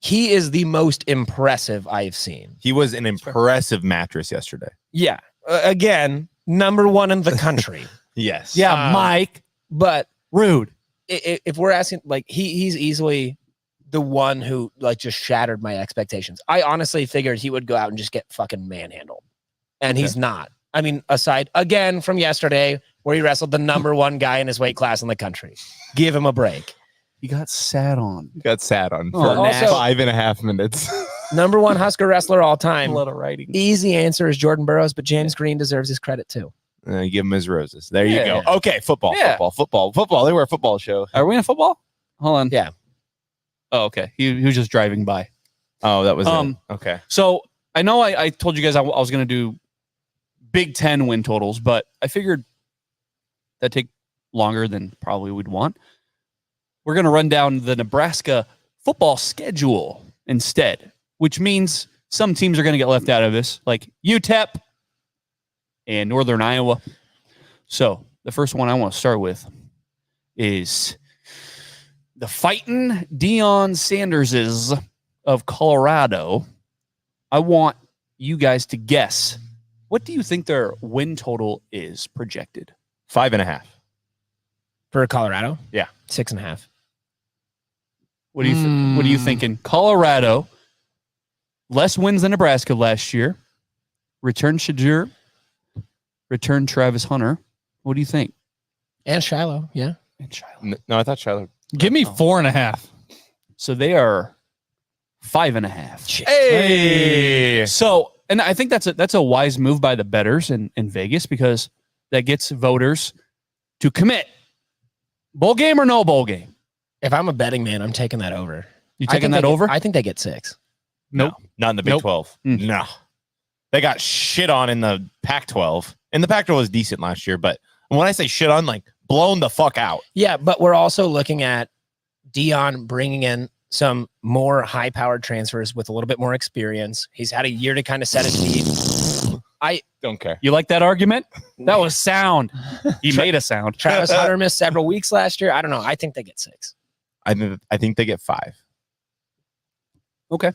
He is the most impressive I've seen. He was an impressive mattress yesterday. Yeah. Again, number 1 in the country. Yes. Yeah, Mike. But Rude. if we're asking, he's easily the one who just shattered my expectations. I honestly figured he would go out and just get fucking manhandled. And he's not. I mean, aside again from yesterday where he wrestled the number 1 guy in his weight class in the country. Give him a break. He got sat on. He got sat on for Also- 5.5 minutes. Number 1 Husker wrestler all time. A lot of writing. Easy answer is Jordan Burroughs, but James Green deserves his credit too. Give him his roses. There you Yeah. go. Okay, football. Yeah. They were a football show. Are we in football? Hold on. Yeah. Oh, okay. He was just driving by. Oh, that was it. Okay. So I know I told you guys I was going to do Big Ten win totals, but I figured that'd take longer than probably we'd want. We're going to run down the Nebraska football schedule instead, which means some teams are going to get left out of this, like UTEP and Northern Iowa. So the first one I want to start with is the Fightin' Deion Sanderses of Colorado. I want you guys to guess. What do you think their win total is projected? 5.5. For Colorado? Yeah. 6.5. What are you thinking? Colorado, less wins than Nebraska last year. Return Shadur. Return Travis Hunter. What do you think? And Shiloh, yeah. And Shiloh. No, I thought Shiloh. Give me 4.5. So they are 5.5. Hey. So, and I think that's a wise move by the bettors in Vegas, because that gets voters to commit. Bowl game or no bowl game? If I'm a betting man, I'm taking that over. You taking that over? I think they get 6. Nope. No, not in the Big 12. No. They got shit on in the Pac-12. And the Pac-12 was decent last year, but when I say shit on, like blown the fuck out. Yeah, but we're also looking at Deion bringing in some more high-powered transfers with a little bit more experience. He's had a year to kind of set his feet. I don't care. You like that argument? That was sound. He made a sound. Travis Hunter missed several weeks last year. I don't know. I think they get 6. I think they get 5. Okay.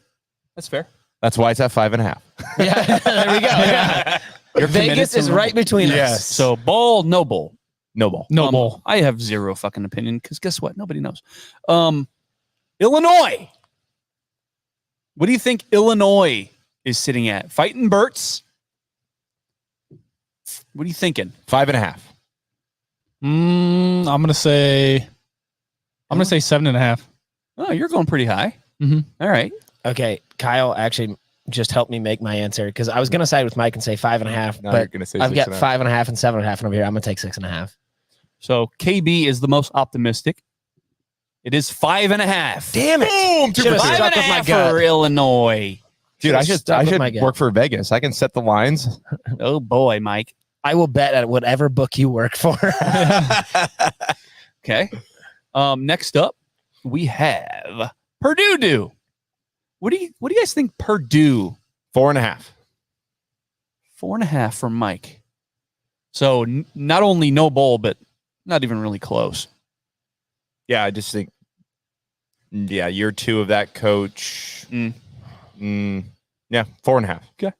That's fair. That's why it's at 5.5. Yeah, there we go. Yeah. Vegas is right between us. So bowl, no bowl. No bowl. No bowl. I have zero fucking opinion, because guess what? Nobody knows. Illinois. What do you think Illinois is sitting at? Fighting Berts. What are you thinking? 5.5. I'm gonna say 7.5. Oh, you're going pretty high. Mm-hmm. All right. Okay, Kyle actually just helped me make my answer, because I was going to side with Mike and say 5.5, Now but you're gonna say I've got 6.5. 5.5 and 7.5, and over here I'm going to take 6.5. So KB is the most optimistic. It is 5.5. Damn it! Boom! Should've stuck with my 5.5 gut. for Illinois. Dude, I Stuck should with my gut. work for Vegas. I can set the lines. Oh boy, Mike. I will bet at whatever book you work for. Okay. Next up, we have Purdue. What do you guys think Purdue? 4.5. 4.5 from Mike. So not only no bowl, but not even really close. Yeah, I just think, year 2 of that coach. Yeah, 4.5.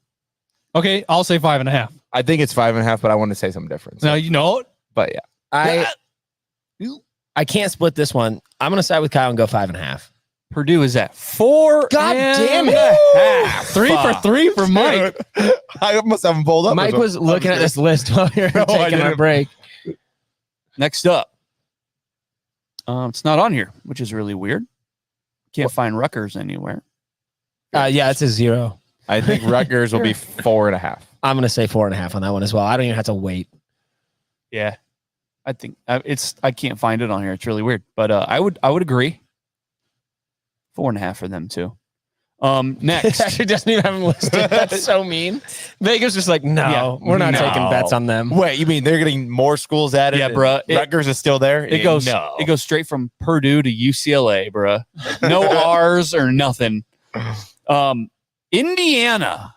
Okay, I'll say 5.5. I think it's 5.5, but I want to say something different. Now you know it. But yeah. I can't split this one. I'm going to side with Kyle and go 5.5. Purdue is at 4. God damn it. 3 for 3 for Mike. I must have them pulled up. Mike was looking at this list while we were No, I taking our didn't. break. Next up. It's not on here, which is really weird. Can't find Rutgers anywhere. Yeah, it's a 0. I think Rutgers will be 4.5. I'm going to say 4.5 on that one as well. I don't even have to wait. Yeah. I think I can't find it on here. It's really weird, but I would agree. 4.5 for them too. Next. Actually doesn't even have them listed. That's so mean. Vegas just like, no, Yeah, we're not no. taking bets on them. Wait, you mean they're getting more schools added? Yeah, and bruh. Rutgers is still there? It goes straight from Purdue to UCLA, bruh. No R's or nothing. Indiana.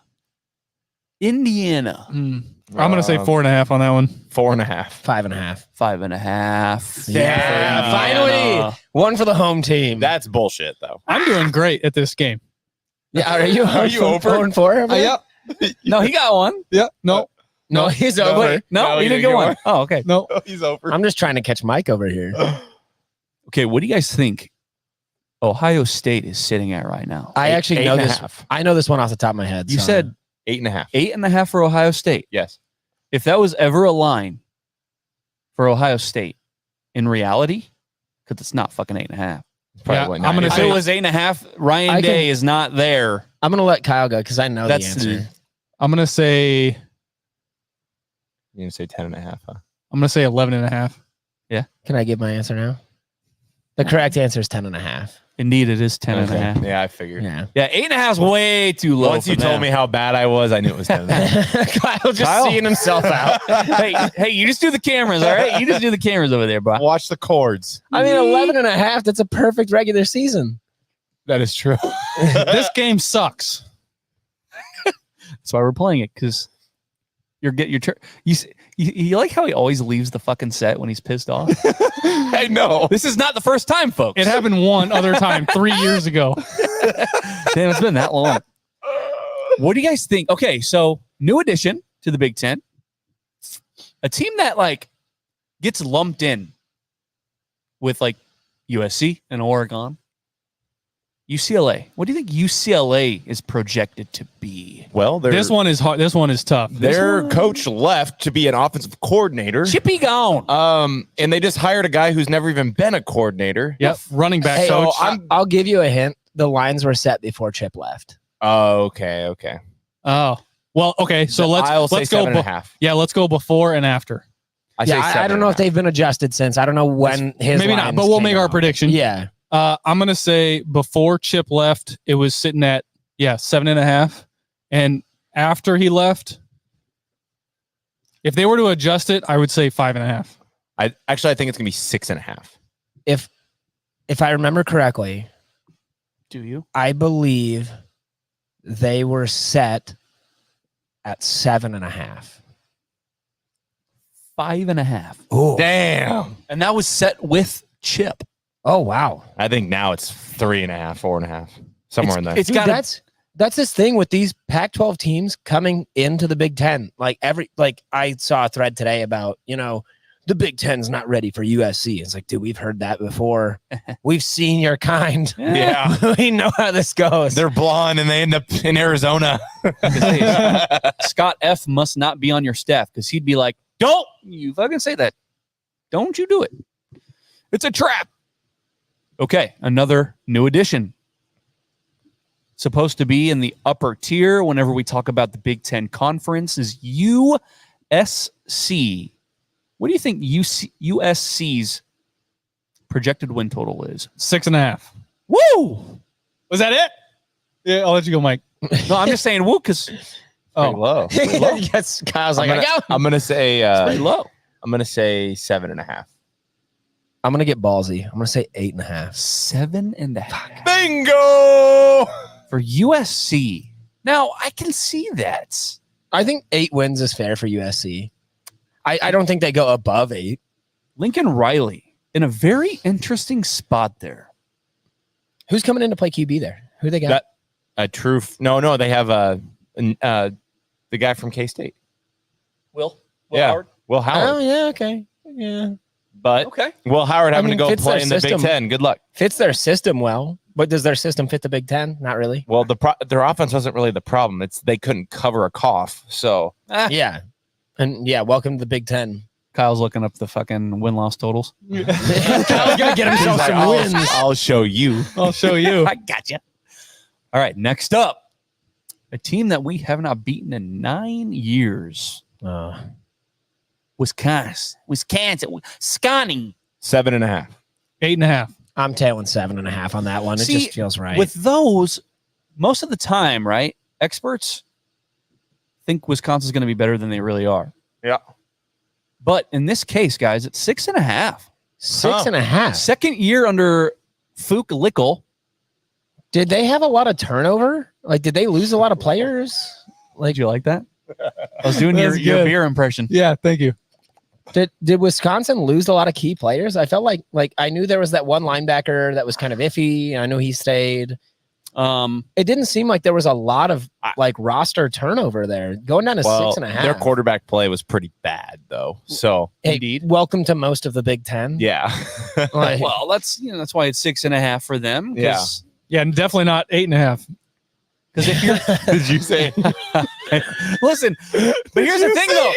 I'm gonna say 4.5 on that one. 4.5. 5.5. 5.5. Yeah, finally. One for the home team. That's bullshit, though. I'm doing great at this game. Yeah, are you over? 4-4? Yeah. No, he got one. Yeah. No. No, he's over. Wait, no, he didn't get one. Oh, okay. No. He's over. I'm just trying to catch Mike over here. Okay, what do you guys think Ohio State is sitting at right now? I actually know this. 8.5. I know this one off the top of my head. You so- said 8.5. 8.5 for Ohio State. Yes. If that was ever a line for Ohio State, in reality, because it's not fucking 8.5. Probably Yeah, what, I'm gonna If 9.5? say- it was 8.5, Ryan Day is not there. I'm going to let Kyle go because I know That's the answer. I'm gonna say You're going to say 10.5, huh? I'm gonna say 11.5. Can I give my answer now? The correct answer is 10.5. Indeed, it is 10.5. Okay. Yeah, I figured. Yeah. Yeah, 8.5 is way too low. Once you for told them. me how bad I was, I knew it was 10.5. Kyle just Kyle? seeing himself out. hey, you just do the cameras, all right? You just do the cameras over there, bro. Watch the chords. I mean, 11.5, that's a perfect regular season. That is true. This game sucks. That's why we're playing it, because you like how he always leaves the fucking set when he's pissed off. I know. This is not the first time, folks. It happened one other time 3 years ago. Damn, it's been that long. What do you guys think? Okay, so new addition to the Big Ten. A team that like gets lumped in with like USC and Oregon. UCLA. What do you think UCLA is projected to be? Well, This one is hard. This one is tough. their coach left to be an offensive coordinator. Chippy gone. And they just hired a guy who's never even been a coordinator. Yep. Running back Hey, coach. I'll give you a hint. The lines were set before Chip left. Oh, okay. Oh, well, okay. So I'll say let's go. 7.5. Yeah, let's go before and after. I say I don't know if 7.5. they've been adjusted since. I don't know when his Maybe not, lines but we'll came make our out. prediction. Yeah. I'm gonna say before Chip left, it was sitting at 7.5, and after he left, if they were to adjust it, I would say 5.5. I think it's gonna be 6.5. If I remember correctly, Do you? I believe they were set at 7.5. 5.5. Oh, Damn. And that was set with Chip. oh wow. I think now it's 3.5, 4.5, somewhere in there. It's Dude, got that's this thing with these Pac-12 teams coming into the Big Ten. Like I saw a thread today about, the Big Ten's not ready for USC. It's like, dude, we've heard that before. We've seen your kind. Yeah. We know how this goes. They're blonde and they end up in Arizona. Scott F must not be on your staff, because he'd be like, don't you fucking say that. Don't you do it. It's a trap. Okay, another new addition. Supposed to be in the upper tier whenever we talk about the Big Ten Conference is USC. What do you think USC's projected win total is? 6.5. Woo! Was that it? Yeah, I'll let you go, Mike. No, I'm just saying woo, because Pretty low. Yes, Kyle's like, I'm gonna say pretty low. I'm gonna say 7.5. I'm gonna get ballsy. I'm gonna say 8.5. 7.5 Bingo! for USC. Now I can see that. I think 8 wins is fair for USC. I don't think they go above 8. Lincoln Riley in a very interesting spot there. Who's coming in to play QB there? Who they got? No, they have the guy from K-State. Will Yeah. Howard? Will Howard. Oh yeah, okay, yeah. But Okay. Will Howard having to go fits play their in the Big system. Ten. Good luck. Fits their system well, but does their system fit the Big Ten? Not really. Well, their offense wasn't really the problem. It's they couldn't cover a cough. So Yeah, and yeah, welcome to the Big Ten. Kyle's looking up the fucking win-loss totals. Kyle's gonna get himself He's like, some wins. I'll show you. I'll show you. I gotcha. All right, next up, a team that we have not beaten in 9 years. Wisconsin. Scotty. 7.5. 8.5. I'm tailing 7.5 on that one. It See, just feels right. With those, most of the time, right, experts think Wisconsin's going to be better than they really are. Yeah. But in this case, guys, it's 6.5. 6.5. Second year under Fuke Lickle. Did they have a lot of turnover? Like, did they lose a lot of players? Did you like that? I was doing your That's good. beer impression. Yeah, thank you. Did Wisconsin lose a lot of key players? I felt like I knew there was that one linebacker that was kind of iffy. I know he stayed. It didn't seem like there was a lot of like roster turnover there. Going down to 6.5. Their quarterback play was pretty bad though. So Hey, Indeed. welcome to most of the Big Ten. yeah. Like, Well, that's why it's 6.5 for them. Yeah. Yeah, and definitely not 8.5. Because if you're Did you say listen, but here's the thing though.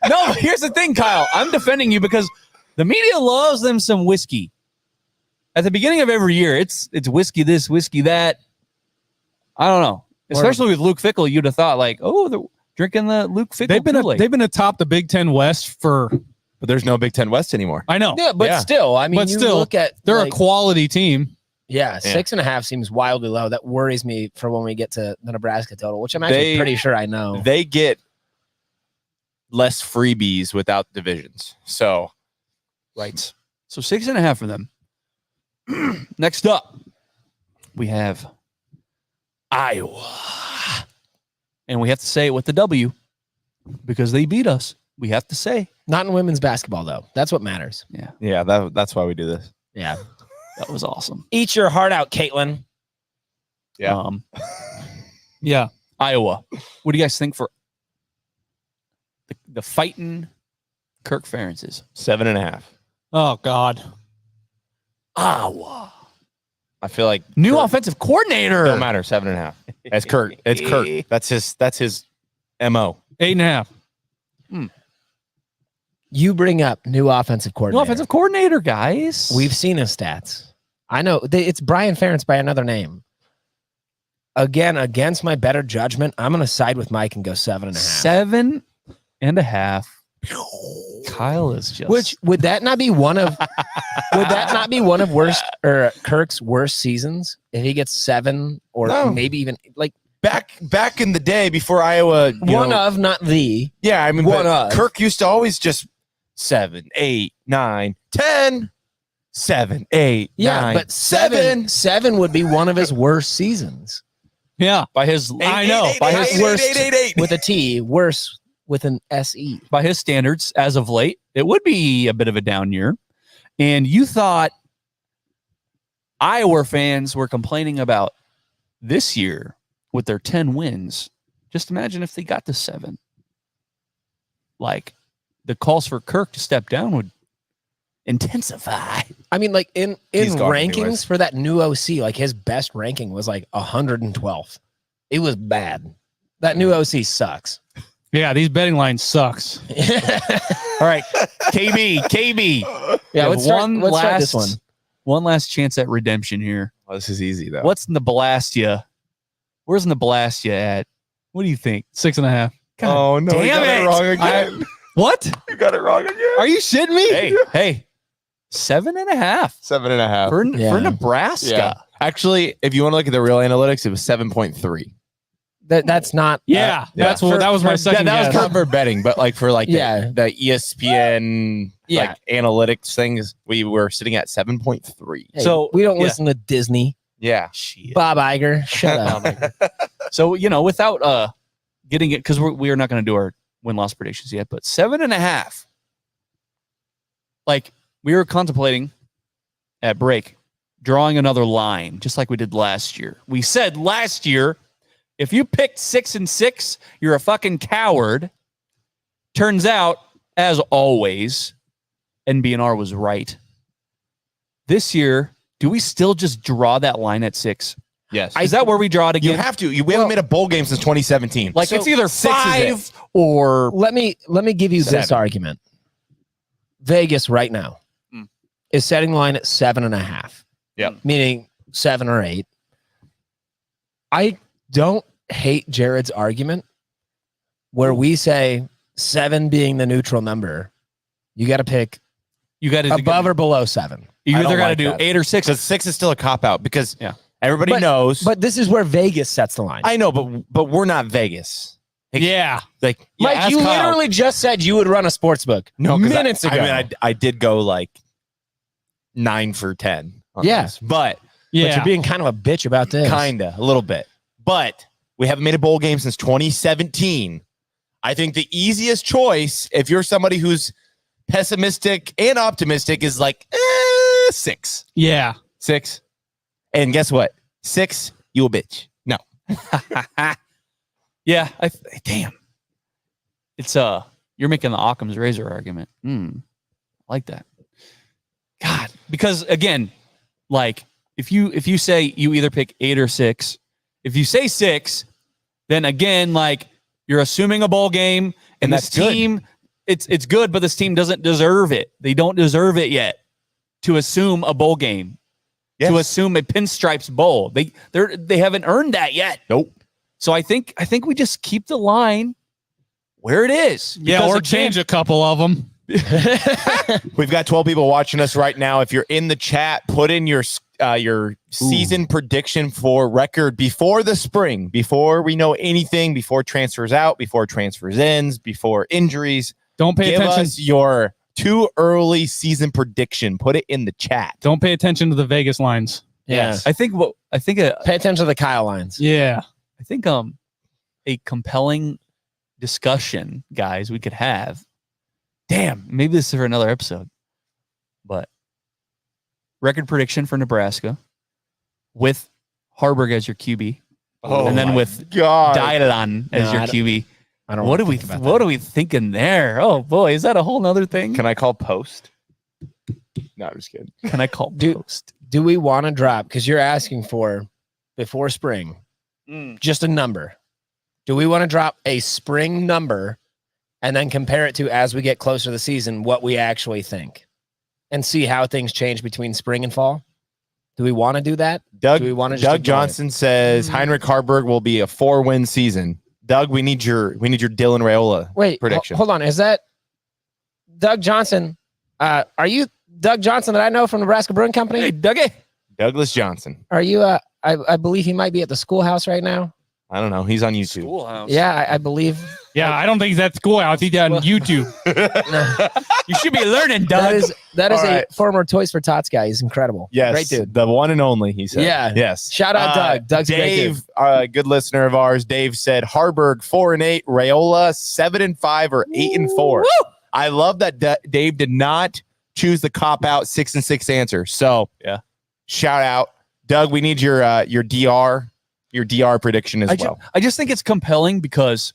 No, here's the thing, Kyle. I'm defending you because the media loves them some whiskey. At the beginning of every year, it's whiskey this, whiskey that. I don't know. Especially with Luke Fickell, you'd have thought like, oh, they're drinking the Luke Fickell. They've been atop the Big Ten West for. But there's no Big Ten West anymore. I know. yeah, but Yeah. still, I mean, But you still, look at They're like, a quality team. yeah, 6.5 seems wildly low. That worries me for when we get to the Nebraska total, which I'm actually They- pretty sure I know. They get less freebies without divisions. So Right. So 6.5 for them. Next up, we have Iowa. And we have to say it with the W because they beat us. We have to say. Not in women's basketball, though. That's what matters. Yeah. Yeah, that's why we do this. Yeah. That was awesome. Eat your heart out, Caitlin. Yeah. Yeah. Iowa. What do you guys think for the fighting Kirk Ferentz's? 7.5. Oh, God. Iowa. I feel like New Kirk, offensive coordinator. don't matter. 7.5. That's Kirk. It's Kirk. That's his MO. 8.5. You bring up new offensive New coordinator. offensive coordinator, guys. We've seen his stats. I know. It's Brian Ferentz by another name. Again, against my better judgment, I'm going to side with Mike and go 7.5. 7.5. Kyle is just. Which would that not be one of? Would that not be one of Kirk's worst seasons if he gets 7 or No. maybe even like Back in the day before Iowa, not the. Yeah, I mean, one but of. Kirk used to always just 7, 8, 9, 10, 7, 8, Yeah, 9, but 7 would be one of his worst seasons. Yeah. By his, I know. by his worst, With a T, worse with an SE. by his standards as of late, it would be a bit of a down year. And you thought Iowa fans were complaining about this year with their 10 wins. Just imagine if they got to 7. Like, the calls for Kirk to step down would intensify. I mean, like in He's gone rankings anyways. for that new OC, like his best ranking was like 112th. It was bad. That new OC sucks. Yeah, these betting lines sucks. All right, KB. Yeah, We let's have start this one. One last chance at redemption here. Oh, this is easy though. What's Nebraska? Where's Nebraska at? What do you think? 6.5. God Oh no, you damn got it it. wrong again. What? You got it wrong again. Are you shitting me? Hey, 7.5 7.5. for Yeah. Nebraska. Yeah. Actually, if you want to look at the real analytics, it was 7.3. That's not. Yeah, that was my second That was guess. not for betting, but like for like Yeah. the ESPN Yeah. like analytics things, we were sitting at 7.3. Hey, So, we don't yeah. listen to Disney. Yeah. Shit. Bob Iger, shut up. So, without getting it, because we are not going to do our win-loss predictions yet, but 7.5. Like, we were contemplating at break drawing another line, just like we did last year. We said last year, if you picked 6 and 6, you're a fucking coward. Turns out, as always, NBNR was right. This year, do we still just draw that line at 6? Yes. Is that where we draw it You again? have to. We haven't made a bowl game since 2017. Like, So it's either 6 is 5 or Let me give you this 7. argument. Vegas right now is setting the line at 7.5. Yep. Meaning 7 or 8. I don't hate Jared's argument where we say 7 being the neutral number. You got to pick you got to above or below 7. You I either don't got to like do that. 8 or 6. Because 6 is still a cop out because Yeah. everybody knows. But this is where Vegas sets the line. I know, but we're not Vegas. Yeah. Like Mike, ask you Kyle. literally just said you would run a sports book minutes ago. I mean, I did go like 9 for 10. on Yeah. this, but But Yeah. you're being kind of a bitch about this. kinda a little bit. But we haven't made a bowl game since 2017. I think the easiest choice, if you're somebody who's pessimistic and optimistic, is like 6. Yeah. 6. And guess what? 6, you a bitch. No. Yeah, damn. It's you're making the Occam's razor argument. I like that. God, because again, like if you say you either pick 8 or 6, if you say 6, then again, like you're assuming a bowl game, and this that's good. team, it's good, but this team doesn't deserve it. They don't deserve it yet to assume a bowl game, to assume a pinstripes bowl. They haven't earned that yet. Nope. So I think we just keep the line where it is. Yeah, Because or again, change a couple of them. We've got 12 people watching us right now. If you're in the chat, put in your season prediction for record before the spring, before we know anything, before transfers out, before transfers ends, before injuries. Don't pay Give attention. us your too early season prediction. Put it in the chat. Don't pay attention to the Vegas lines. Yeah. I think Pay attention to the Kyle lines. Yeah. I think a compelling discussion, guys, we could have. Damn, maybe this is for another episode. But record prediction for Nebraska with Harburg as your QB. And then with Dylan as your QB. I don't What are we thinking there? Oh boy, is that a whole nother thing? Can I call post? No, I'm just kidding. Can I call post? Do we want to drop, because you're asking for before spring, just a number. Do we want to drop a spring number and then compare it to, as we get closer to the season, what we actually think and see how things change between spring and fall? Do we want to do that? Doug, do we want to Doug Johnson says Heinrich Harburg will be a 4-win season. Doug, we need your Dylan Raiola prediction. Hold on. Is that Doug Johnson? Are you Doug Johnson that I know from Nebraska Brewing Company? Hey, Dougie. Douglas Johnson. Are you? I believe he might be at the schoolhouse right now. I don't know. He's on YouTube. Schoolhouse. Yeah, I believe. Yeah, I don't think that's schoolhouse. He's on YouTube. You should be learning, Doug. That is a former Toys for Tots guy. He's incredible. Yes, great dude. The one and only. He said. Yeah. Yes. Shout out Doug. Doug's Dave, great dude. good listener of ours. Dave said Harburg 4-8, Raiola 7-5 or 8-4. I love that Dave did not choose the cop out 6-6 answer. So yeah, shout out, Doug. We need your DR prediction as well. I just think it's compelling because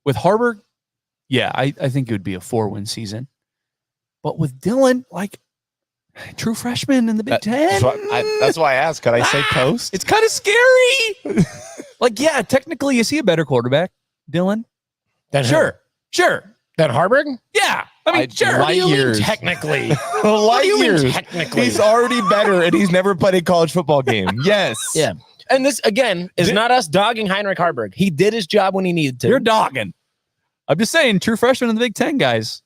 with Harburg, yeah, I think it would be a 4-win season. But with Dylan, like true freshman in the Big Ten, that's why I asked. Could I say post? It's kind of scary. Like, yeah, technically, is he a better quarterback, Dylan? Sure. Than Harburg? Yeah. I mean, sure. What do you mean technically? Light years. Technically? He's already better, and he's never played a college football game. Yes. Yeah. And this, again, is not us dogging Heinrich Harburg. He did his job when he needed to. You're dogging. I'm just saying, true freshman in the Big Ten, guys.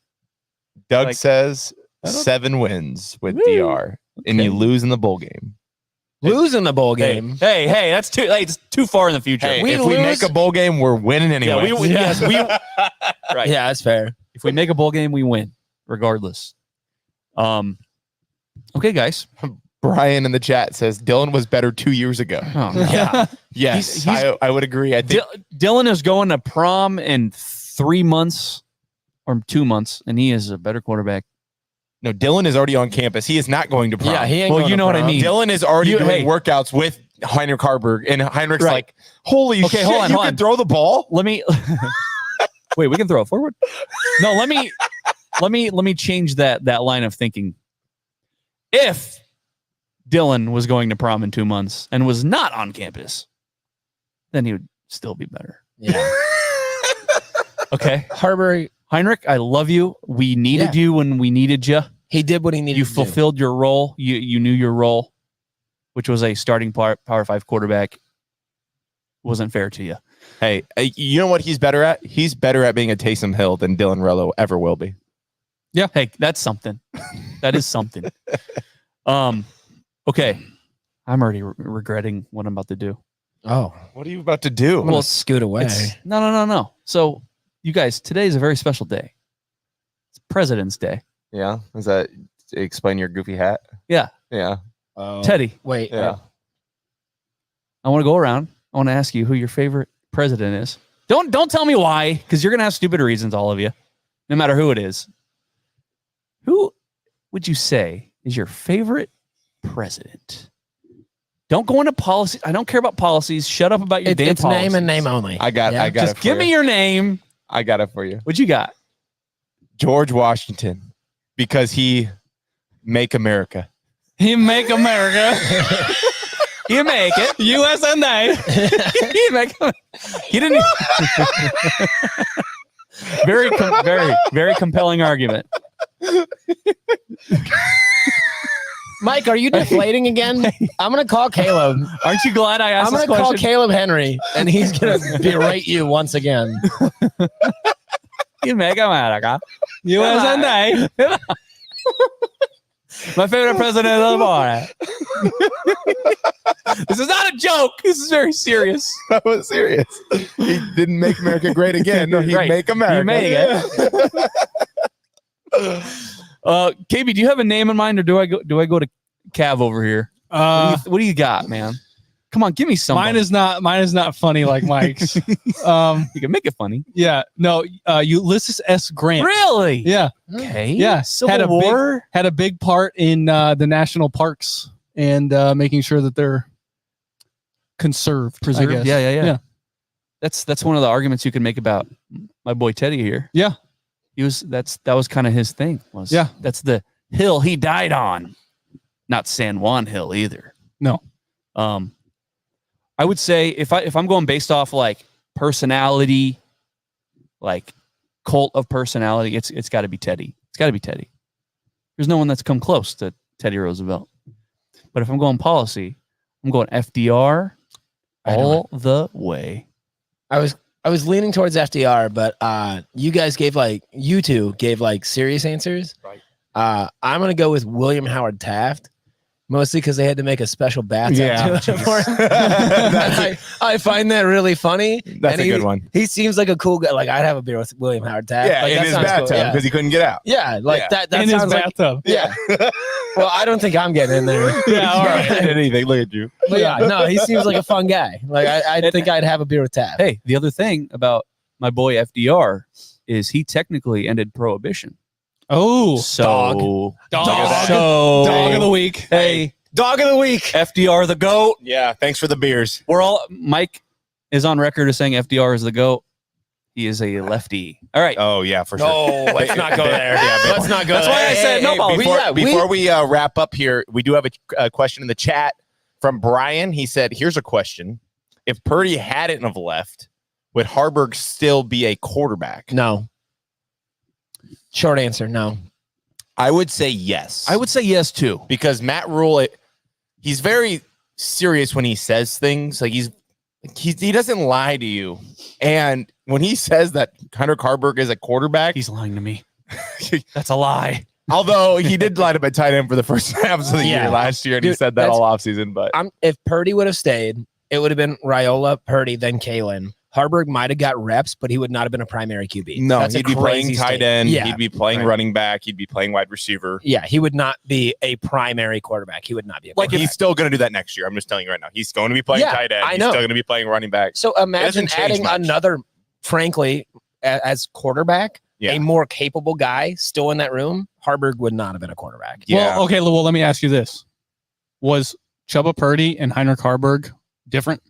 Doug says 7 wins with DR, and you lose in the bowl game. Lose in the bowl game. Hey, that's it's too far in the future. Hey, if we make a bowl game, we're winning anyway. Right. Yeah, that's fair. If we make a bowl game, we win, regardless. Okay, guys. Brian in the chat says Dylan was better 2 years ago. Oh, yeah. Yes, I would agree. I think Dylan is going to prom in 3 months or 2 months, and he is a better quarterback. No, Dylan is already on campus. He is not going to prom. Yeah, he ain't well, going you to know prom. what I mean. Dylan is already doing workouts with Heinrich Harburg, and Heinrich's like, "Holy shit, hold you on. can throw the ball." Let me wait. We can throw it forward. No, let me change that line of thinking. If Dylan was going to prom in 2 months and was not on campus, then he would still be better. Yeah. Okay, Harburg. Heinrich, I love you. We needed you when we needed you. He did what he needed You to do. fulfilled your role. You knew your role, which was a starting Power 5 quarterback. Wasn't fair to you. Hey, you know what he's better at? He's better at being a Taysom Hill than Dylan Rello ever will be. Yeah. Hey, that's something. That is something. Okay. I'm already regretting what I'm about to do. Oh. What are you about to do? I'm going to scoot away. No. So, you guys, today is a very special day. It's President's Day. Yeah. Does that explain your goofy hat? Yeah. Yeah. Teddy. Wait. Yeah. I want to go around. I want to ask you who your favorite president is. Don't tell me why, because you're going to have stupid reasons, all of you, no matter who it is. Who would you say is your favorite president? Don't go into policy. I don't care about policies. Shut up about your damn policies. Name and name only. I got Just it. give me your name. I got it for you. What you got? George Washington, because he make America. He make America. You make it. USA. He make it. He didn't. Very compelling argument. Mike, are you deflating again? I'm going to call Caleb. Aren't you glad I asked I'm this going to call question? Caleb Henry, and he's going to berate you once again. You make America. USA. My favorite president of the morning. This is not a joke. This is very serious. I was serious. He didn't make America great again. No, he Right. make America. You made it. KB, do you have a name in mind, or do I go to Cav over here? What do you got, man? Come on, give me some. Mine is not funny like Mike's. You can make it funny. Yeah. No, Ulysses S. Grant. Really? Yeah. Okay. Yeah. Civil War had a big part in the national parks and making sure that they're conserved. preserved. I guess. Yeah. That's one of the arguments you can make about my boy Teddy here. Yeah. That was kind of his thing. That's the hill he died on. Not San Juan Hill either. No. I would say if I'm going based off like personality, like cult of personality, it's got to be Teddy. It's got to be Teddy. There's no one that's come close to Teddy Roosevelt. But if I'm going policy, I'm going FDR all the way. I was leaning towards FDR, but you two gave like serious answers. Right. I'm gonna go with William Howard Taft. Mostly because they had to make a special bathtub to it for him. I find that really funny. That's a good one. He seems like a cool guy. Like I'd have a beer with William Howard Taft. Yeah, like, in that his sounds cool. bathtub because he couldn't get out. Yeah, like that in his sounds like bathtub. yeah. Well, I don't think I'm getting in there. Yeah. All right. Anything. Look at you. But yeah, no, he seems like a fun guy. Like I think I'd have a beer with Taft. Hey, the other thing about my boy FDR is he technically ended prohibition. Oh, So dog So of the week. Hey, Dog of the week. FDR the GOAT. Yeah, thanks for the beers. Mike is on record as saying FDR is the GOAT. He is a lefty. All right. Oh yeah, for sure. No, let's not go there. Let's not go That's there. why I said no policy. Before we wrap up here, we do have a question in the chat from Brian. He said, "Here's a question: If Purdy hadn't have left, would Harburg still be a quarterback?" No. Short answer, no. I would say yes. I would say yes too. Because Matt Rule, he's very serious when he says things. Like he doesn't lie to you. And when he says that Hunter Harburg is a quarterback, He's lying to me. That's a lie. although he did line up at tight end for the first half of the year last year, and he Dude, said that all offseason. But If Purdy would have stayed, it would have been Raiola, Purdy, then Kalen. Harburg might have got reps, but he would not have been a primary QB. no, That's a he'd be playing crazy tight statement. end. Yeah. He'd be playing running back. He'd be playing wide receiver. Yeah, he would not be a primary quarterback. He would not be a Like quarterback. he's still going to do that next year. I'm just telling you right now. He's going to be playing tight end. I know. He's still going to be playing running back. So imagine doesn't change adding much. another, frankly, as quarterback, Yeah. a more capable guy still in that room. Harburg would not have been a quarterback. Yeah. Well, okay. Well, let me ask you this: Was Chubba Purdy and Heinrich Harburg different?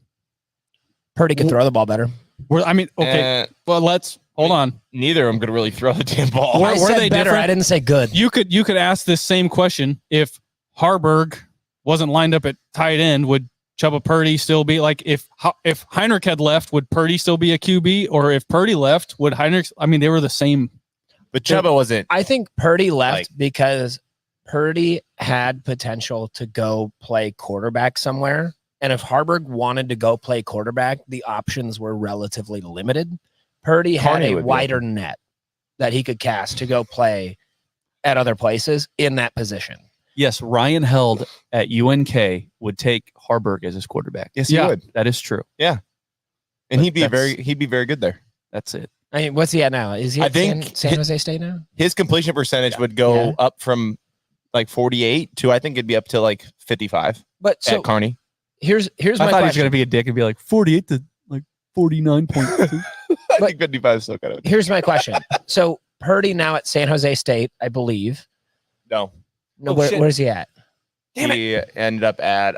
Purdy could throw the ball better. Okay. Well, let's hold on. Neither of them could really throw the damn ball. Were I said they better. different? I didn't say good. You could ask this same question if Harburg wasn't lined up at tight end. Would Chubba Purdy still be like if Heinrich had left? Would Purdy still be a QB? Or if Purdy left, would Heinrich? I mean, they were the same. But Chubba wasn't. I think Purdy left because Purdy had potential to go play quarterback somewhere. And if Harburg wanted to go play quarterback, the options were relatively limited. Purdy had Carney a would be wider net that he could cast to go play at other places in that position. Yes, Ryan Held at UNK would take Harburg as his quarterback. Yes, he Yeah. would. That is true. And But he'd be that's- very good there. That's it. I mean, what's he at now? Is he I at think San Jose State now? His completion percentage would go Yeah. up from like 48 to I think it'd be up to like 55 But so at Carney. here's I my thought he was question. going to be a dick and be like 48 to like 49.2. I think 55 is still kind of Here's my question. So Purdy now at San Jose State, I believe. no. No, Oh, shit. where's he at? He ended up at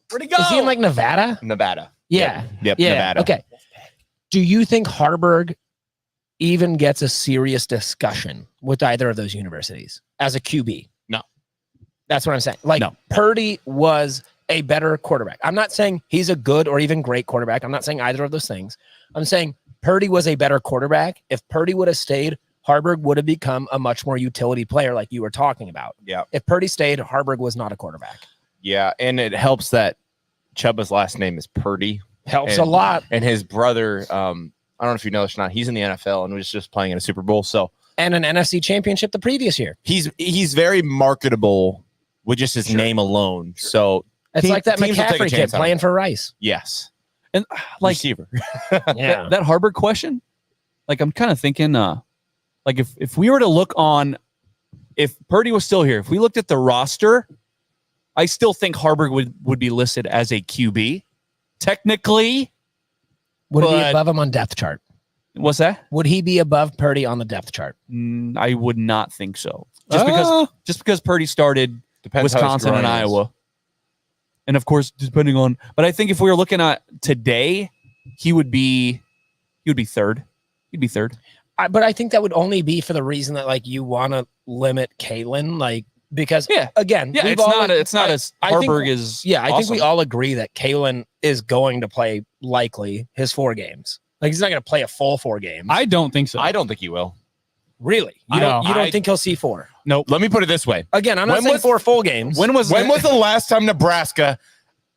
Where'd he go? Is he in like Nevada? Nevada. Yeah. Yep, Yeah. Nevada. Okay. Do you think Harburg even gets a serious discussion with either of those universities as a QB? No. That's what I'm saying. Like No. Purdy was a better quarterback. I'm not saying he's a good or even great quarterback. I'm not saying either of those things. I'm saying Purdy was a better quarterback. If Purdy would have stayed, Harburg would have become a much more utility player like you were talking about. Yeah. If Purdy stayed, Harburg was not a quarterback. Yeah. And it helps that Chubba's last name is Purdy. Helps a And- lot. And his brother, I don't know if you know this or not, he's in the NFL and was just playing in a Super Bowl. So And an NFC championship the previous year. he's very marketable with just his name alone. So It's Team- like that teams will take a McCaffrey kid chance on him. playing for Rice. yes. And like Receiver. Yeah. that Harburg question, like I'm kind of thinking, like if we were to look on, if Purdy was still here, if we looked at the roster, I still think Harburg would be listed as a QB. Technically. Would he be above him on depth chart? What's that? Would he be above Purdy on the depth chart? I would not think so. Just because Purdy started Wisconsin and Iowa. And of course, depending on, but I think if we were looking at today, he would be third. He'd be third. But I think that would only be for the reason that like you want to limit Kalen, like because again, it's not as Harburg is. Yeah, I think awesome. we all agree that Kalen is going to play likely his 4 games. Like he's not going to play a full 4 games. I don't think so. I don't think he will. Really? You don't think he'll see 4? Nope. Let me put it this way. Again, I'm not saying 4 full games. When was the last time Nebraska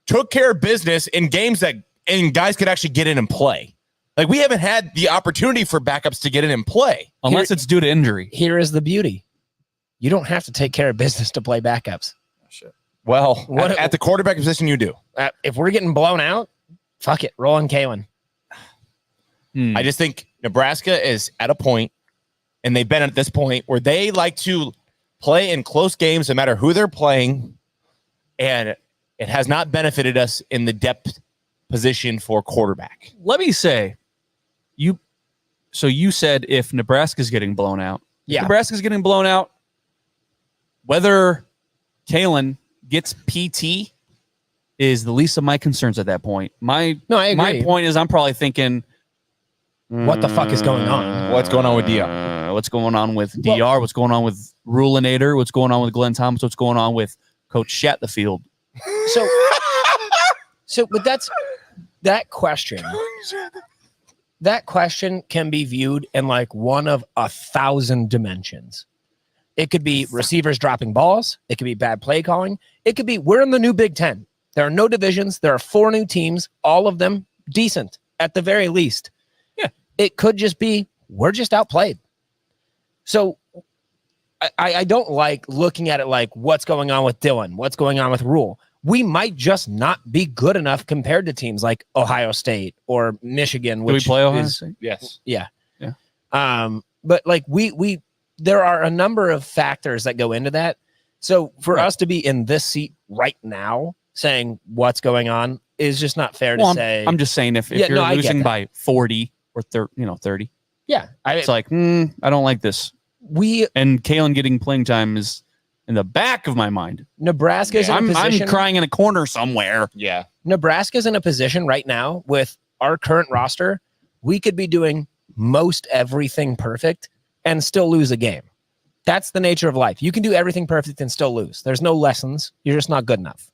took care of business in games and guys could actually get in and play? Like we haven't had the opportunity for backups to get in and play. Unless it's due to injury. Here is the beauty. You don't have to take care of business to play backups. Well, at the quarterback position, you do. If we're getting blown out, fuck it. Roll on Kalen. I just think Nebraska is at a point, and they've been at this point, where they like to play in close games no matter who they're playing, and it has not benefited us in the depth position for quarterback. Let me say, you said if Nebraska's getting blown out. Yeah. Nebraska's getting blown out, whether Kalen gets PT is the least of my concerns at that point. I agree. My point is I'm probably thinking, what the fuck is going on? What's going on with DR? What's going on with DR? What's going on with Rulinator? What's going on with Glenn Thomas? What's going on with Coach Shatterfield? But that question. That question can be viewed in like one of 1,000 dimensions. It could be receivers dropping balls. It could be bad play calling. It could be we're in the new Big Ten. There are no divisions. There are 4 new teams, all of them decent at the very least. Yeah. It could just be we're just outplayed. So I don't like looking at it like what's going on with Dylan, what's going on with Rule. We might just not be good enough compared to teams like Ohio State or Michigan. Do we play Ohio State? Yes. Yeah. Yeah. But like there are a number of factors that go into that. So for us to be in this seat right now saying what's going on is just not fair to say. I'm just saying if you're losing by 40 or 30. Yeah. It's like, I don't like this. And Kalen getting playing time is in the back of my mind. Nebraska's in a position. I'm crying in a corner somewhere. Yeah. Nebraska's in a position right now with our current roster. We could be doing most everything perfect and still lose a game. That's the nature of life. You can do everything perfect and still lose. There's no lessons. You're just not good enough.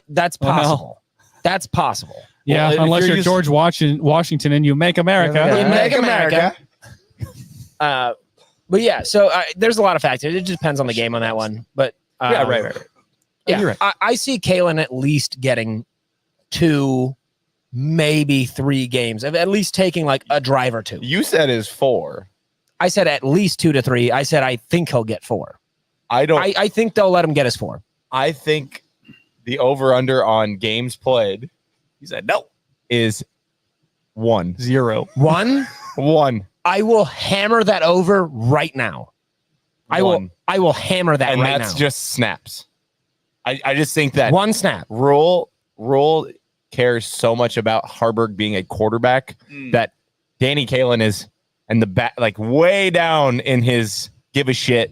That's possible. That's possible. Yeah, unless you're George Washington and you make America. You make America. But yeah, so there's a lot of factors. It just depends on the game on that one. But right. Yeah, you're right. I see Kalen at least getting 2, maybe 3 games of at least taking like a drive or 2. You said is 4. I said at least 2 to 3. I said I think he'll get 4. I think they'll let him get his 4. I think the over/under on games played. He said no. Is 1. 0. 1. 1. I will hammer that over right now. I will hammer that and right now. And that's just snaps. I just think that 1 snap. Rule cares so much about Harburg being a quarterback that Danny Kalen is in the back, like way down in his give a shit,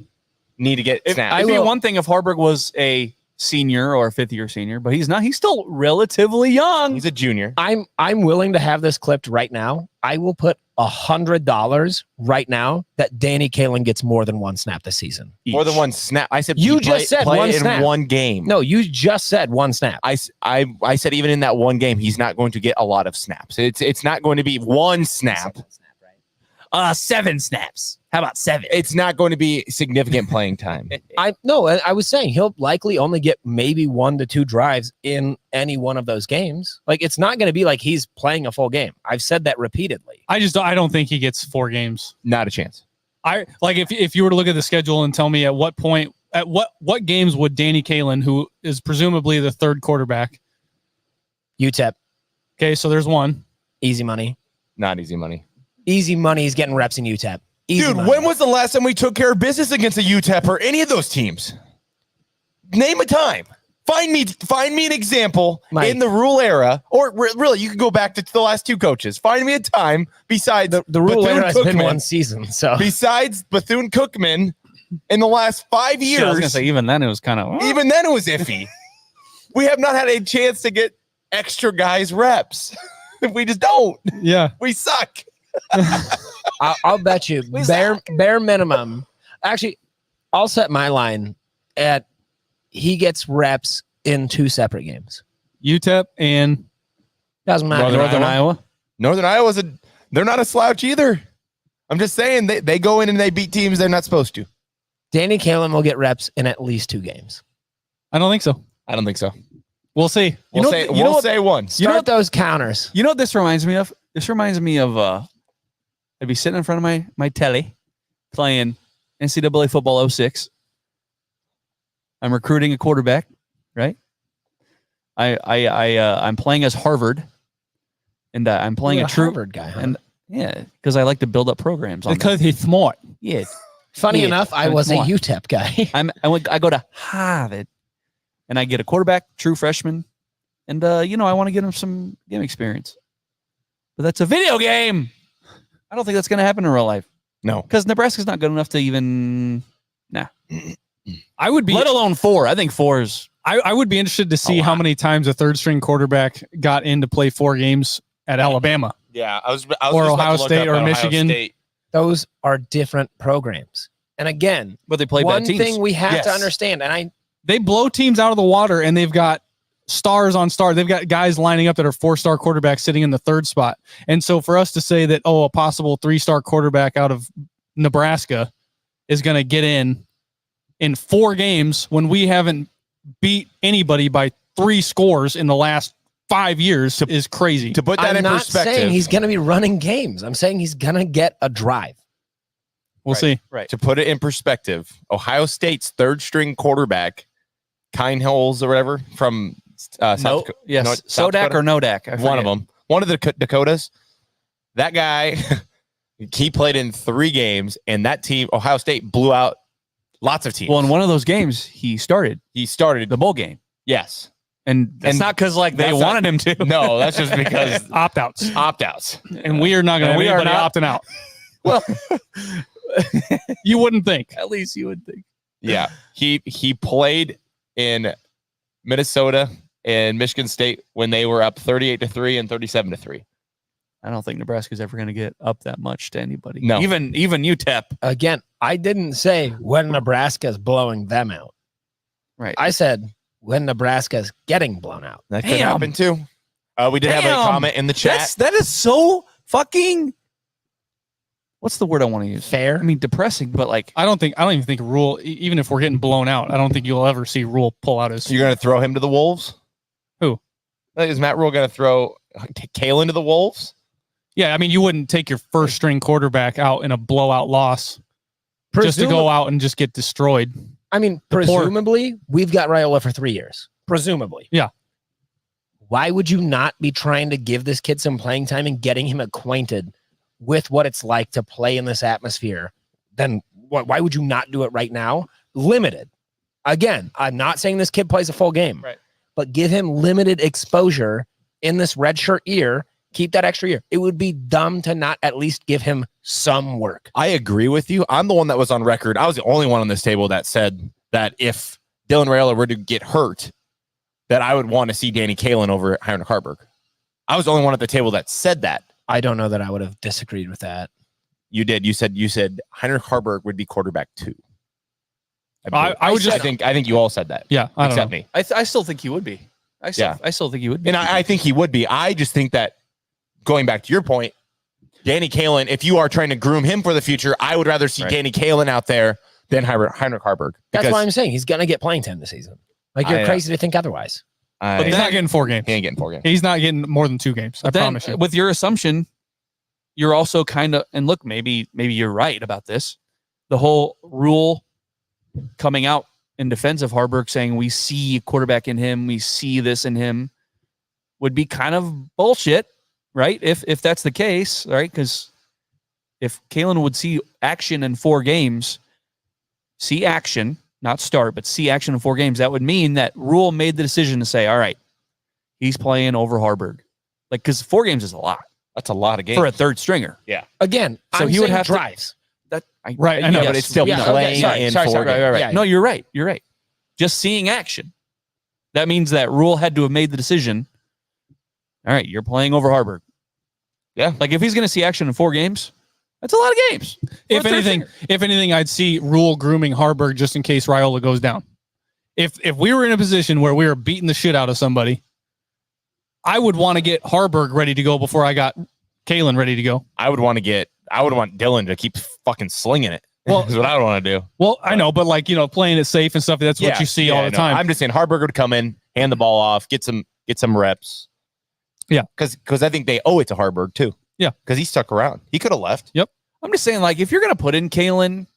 need to get snaps. It'd be one thing if Harburg was a senior or a 5th-year senior, but he's not. He's still relatively young. He's a junior. I'm willing to have this clipped right now. I will put $100 right now that Danny Kalen gets more than 1 snap this season. More than 1 snap. I said you just said play 1 in snap. 1 game. No, you just said 1 snap. I said even in that 1 game, he's not going to get a lot of snaps. It's not going to be 1 snap. 7 snaps. How about 7? It's not going to be significant playing time. I was saying he'll likely only get maybe 1 to 2 drives in any one of those games. Like it's not going to be like he's playing a full game. I've said that repeatedly. I don't think he gets 4 games. Not a chance. If you were to look at the schedule and tell me at what point, at what games would Danny Kalen, who is presumably the 3rd quarterback, UTEP. Okay, so there's 1. Easy money. Not easy money. Easy money is getting reps in UTEP. Easy money. When was the last time we took care of business against a UTEP or any of those teams? Name a time. Find me an example Mike. in the rule era, or really, you could go back to the last two coaches. Find me a time besides The rule era has been Bethune-Cookman, one season. So besides Bethune-Cookman in the last 5 years. Yeah, I was gonna say even then it was kind of Even then, it was iffy. We have not had a chance to get extra guys reps. We just don't. Yeah. We suck. I'll bet you bare minimum. Actually, I'll set my line at he gets reps in 2 separate games. UTEP and Doesn't matter. Northern Iowa. Northern Iowa's they're not a slouch either. I'm just saying they go in and they beat teams they're not supposed to. Danny Kalen will get reps in at least 2 games. I don't think so. I don't think so. We'll see. We'll say one. Start those counters. You know what this reminds me of? This reminds me of I'd be sitting in front of my telly playing NCAA football 06. I'm recruiting a quarterback, right? I'm playing as Harvard, and I'm playing You're a true Harvard guy, huh? and yeah, because I like to build up programs. Because he's smart. Yeah, Funny Yeah, enough, I was a smart. UTEP guy. I go to Harvard, and I get a quarterback, true freshman, and I want to get him some game experience. But that's a video game. I don't think that's going to happen in real life. No, because Nebraska's not good enough to even. Nah, I would be. let alone 4. I think 4 is. I would be interested to see how many times a third string quarterback got in to play 4 games at Alabama. Yeah, I was Or just about Ohio to look State up or Ohio Michigan. State. Those are different programs. And again, But they play one bad teams. thing we have to Yes. understand, and They blow teams out of the water, and they've got stars on stars. They've got guys lining up that are 4-star quarterbacks sitting in the 3rd spot. And so for us to say that, a possible 3-star quarterback out of Nebraska is going to get in 4 games when we haven't beat anybody by 3 scores in the last 5 years is crazy. To put that I'm in not perspective, saying he's going to be running games. I'm saying he's going to get a drive. We'll see. Right. to put it in perspective, Ohio State's 3rd string quarterback, Kineholes or whatever from South Dakota. Yes. No, South Sodak Dakota? or Nodak. I One of forget. them. One of the Dakotas. That guy, he played in 3 games, and that team, Ohio State, blew out lots of teams. Well, in one of those games, he started He started the bowl game, yes. and it's And not because like they that's not- wanted him to. No, that's just because Opt-outs. opt-outs. And we are not going to And have we are anybody not. opting out. Well, You wouldn't think. at least you would think. Yeah. He played in Minnesota and Michigan State when they were up 38-3 and 37-3. I don't think Nebraska's ever going to get up that much to anybody. No. even UTEP. Again, I didn't say when Nebraska's blowing them out. Right. I said when Nebraska's getting blown out. That could Damn. happen too. We did have a Damn. comment in the chat. That is so fucking. What's the word I want to use? Fair. I mean, depressing, but like I don't even think Rule, even if we're getting blown out, I don't think you'll ever see Rule pull out his. You're going to throw him to the Wolves? Who? Is Matt Rule going to throw Kalen to the Wolves? Yeah, I mean, you wouldn't take your 1st string quarterback out in a blowout loss just to go out and just get destroyed. I mean, presumably, we've got Raiola for 3 years. Presumably. Yeah. Why would you not be trying to give this kid some playing time and getting him acquainted with what it's like to play in this atmosphere? Then why would you not do it right now? Limited. Again, I'm not saying this kid plays a full game, Right. but give him limited exposure in this redshirt year. Keep that extra year. It would be dumb to not at least give him some work. I agree with you. I'm the one that was on record. I was the only one on this table that said that if Dylan Raiola were to get hurt, that I would want to see Danny Kalen over Heinrich Harburg. I was the only one at the table that said that. I don't know that I would have disagreed with that. You did. You said Heinrich Harburg would be quarterback 2. I would just- I think you all said that. Yeah, I don't except know. me. I still think he would be. I still think he would be. And I think he would be. I just think that going back to your point, Danny Kalen, if you are trying to groom him for the future, I would rather see Danny Kalen out there than Heinrich Harburg. That's why I'm saying he's going to get playing time this season. Like, you're crazy to think otherwise. But he's not getting 4 games. He ain't getting 4 games. He's not getting more than 2 games. I Then, promise you. with your assumption, you're also kind of, and look, maybe you're right about this. The whole Rule coming out in defense of Harburg saying we see quarterback in him, we see this in him, would be kind of bullshit, right? If that's the case, right? Because if Kalen would see action in 4 games, see action, not start, but see action in 4 games, that would mean that Rule made the decision to say, all right, he's playing over Harburg. Like, because 4 games is a lot. That's a lot of games for a third stringer. Yeah. Again, so he would have drives. Right. I know, but it's still playing in 4 games. Right. Yeah, No, you're right. You're right. Just seeing action. That means that Rule had to have made the decision. All right, you're playing over Harburg. Yeah. Like if he's going to see action in 4 games, that's a lot of games. If anything, I'd see Rule grooming Harburg just in case Raiola goes down. If we were in a position where we were beating the shit out of somebody, I would want to get Harburg ready to go before I got Kalen ready to go. I would want Dylan to keep fucking slinging it. Well, is what I would want to do. Well, I know, but like, playing it safe and stuff, that's what you see all the time. I'm just saying Harburg would come in, hand the ball off, get some reps. Yeah. Because I think they owe it to Harburg too. Yeah. Because he stuck around. He could have left. Yep. I'm just saying, like, if you're going to put in Kalen,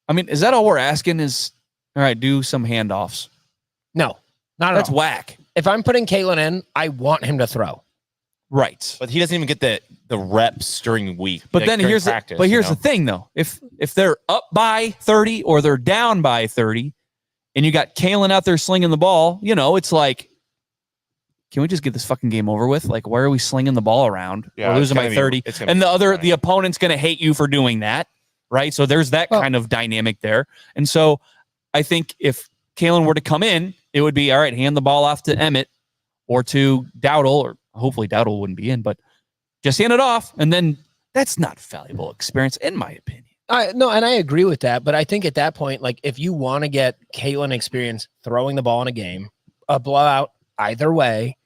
I mean, is that all we're asking is, all right, do some handoffs? No, not at That's all. whack. If I'm putting Kalen in, I want him to throw. Right. But he doesn't even get the reps during the week. But then here's practice, the thing though. If they're up by 30 or they're down by 30 and you got Kalen out there slinging the ball, it's like, can we just get this fucking game over with? Like, why are we slinging the ball around? Yeah, We're losing by 30. And the opponent's going to hate you for doing that. Right. So there's that kind of dynamic there. And so I think if Kalen were to come in, it would be, all right, hand the ball off to Emmett or to Dowdle, or hopefully Dowdle wouldn't be in, but just hand it off. And then that's not valuable experience, in my opinion. No, and I agree with that. But I think at that point, like if you want to get Kalen experience throwing the ball in a game, a blowout either way,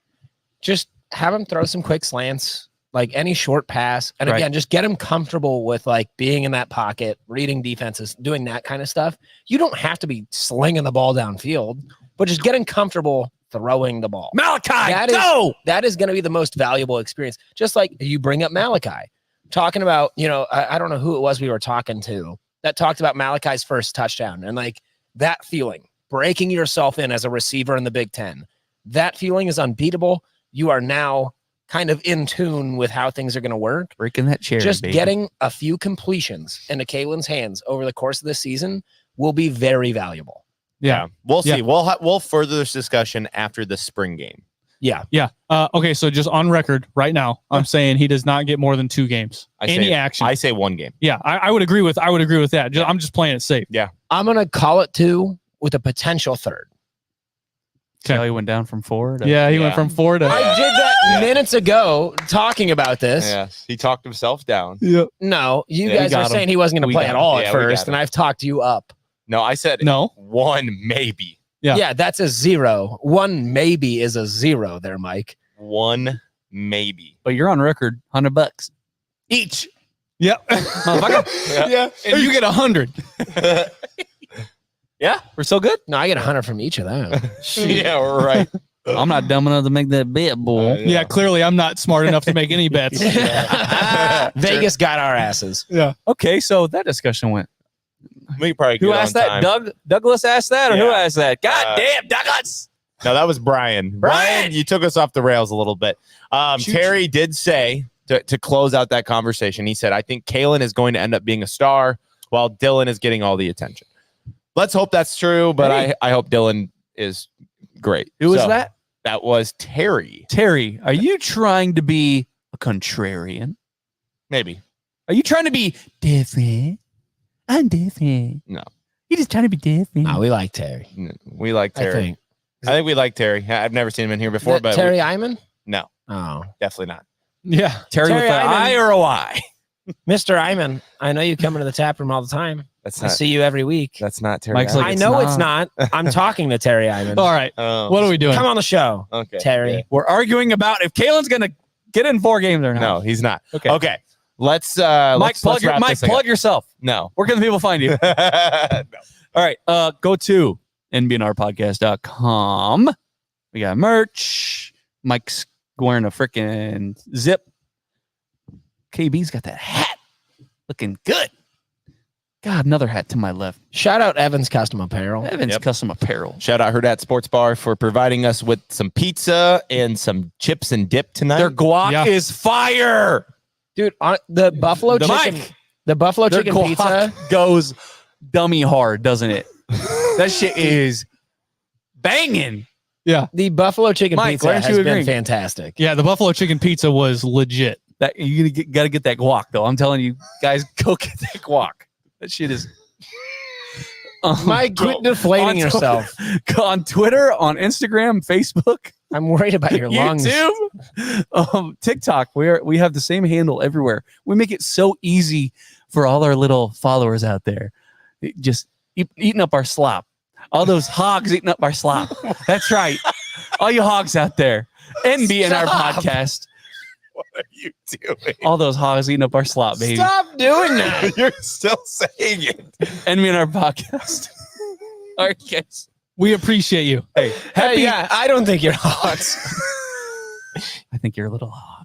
just have him throw some quick slants, like any short pass. And again, just get him comfortable with like being in that pocket, reading defenses, doing that kind of stuff. You don't have to be slinging the ball downfield, but just getting comfortable throwing the ball. Malachi, go! That is going to be the most valuable experience. Just like you bring up Malachi. Talking about, I don't know who it was we were talking to that talked about Malachi's first touchdown and like that feeling, breaking yourself in as a receiver in the Big Ten. That feeling is unbeatable. You are now kind of in tune with how things are going to work. Breaking that chair. Just baby. getting a few completions into Kalen's hands over the course of the season will be very valuable. Yeah. We'll see. We'll further this discussion after the spring game. Yeah. Yeah. Okay. So just on record right now, I'm saying he does not get more than 2 games. Action. I say 1 game. Yeah. I would agree with that. I'm just playing it safe. Yeah. I'm going to call it 2 with a potential 3rd. Okay. So he went down from 4 to... Yeah, he went from 4 to... I did that minutes ago talking about this. Yes. He talked himself down. Yeah. No, you guys were saying he wasn't going to play at all at first, and I've talked you up. No, I said no. 1 maybe. Yeah, that's a 0. 1 maybe is a 0 there, Mike. 1 maybe. But you're on record, $100 each. Yep. Yeah. And you get 100. Yeah, we're so good. No, I get 100 from each of them. Yeah, right. I'm not dumb enough to make that bet, boy. Yeah, clearly I'm not smart enough to make any bets. Vegas got our asses. Yeah. Okay, so that discussion went. We probably Who asked that? Douglas asked that, or who asked that? God damn, Douglas! No, that was Brian. Brian, you took us off the rails a little bit. Terry did say to close out that conversation. He said, "I think Kalen is going to end up being a star, while Dylan is getting all the attention." Let's hope that's true, but I hope Dylan is great. Who was that? That was Terry. Terry, are you trying to be a contrarian? Maybe. Are you trying to be different? I'm different. No. You're just trying to be different. No, we like Terry. We like Terry. I think we like Terry. I've never seen him in here before, but Terry Iman? No. Oh, definitely not. Yeah. Terry with an I or a Y? Mr. Iman, I know you come into the tap room all the time. That's I not. see you every week. That's not Terry. Mike's like, I know it's not. I'm talking to Terry Iman. All right. What are we doing? Come on the show, Okay. Terry. Yeah. We're arguing about if Kalen's going to get in 4 games or not. No, he's not. Okay. Okay. Let's Mike, plug yourself. No. Where can the people find you? No. All right. Go to nbnrpodcast.com. We got merch. Mike's wearing a freaking zip. KB's got that hat. Looking good. God, another hat to my left. Shout out Evans Custom Apparel. Evans Custom Apparel. Shout out Hurrdat Sports Bar for providing us with some pizza and some chips and dip tonight. Their guac is fire. Dude, the buffalo chicken. Mike. The buffalo Their chicken guac pizza. goes dummy hard, doesn't it? That shit is banging. Yeah. The buffalo chicken Mike, pizza why don't has you been agree? fantastic. Yeah, the buffalo chicken pizza was legit. That you got to get that guac though. I'm telling you guys, go get that guac. That shit is. Mike, quit deflating yourself. Go on Twitter, on Instagram, Facebook. I'm worried about your lungs. YouTube, TikTok. We have the same handle everywhere. We make it so easy for all our little followers out there. Just eating up our slop. All those hogs eating up our slop. That's right. All you hogs out there. Envy in our podcast. What are you doing? All those hogs eating up our slop, baby. Stop doing that. You're still saying it. Envy in our podcast. All right, guys. We appreciate you. Hey, Hey, yeah, I don't think you're hogs. I think you're a little hog.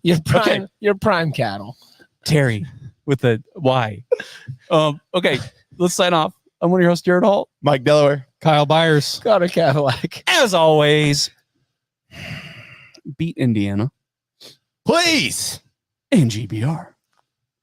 You're prime cattle. Terry with a Y. Okay, let's sign off. I'm one of your hosts, Jared Hall. Mike Delaware. Kyle Byers. Got a Cadillac. As always, beat Indiana Please. and GBR.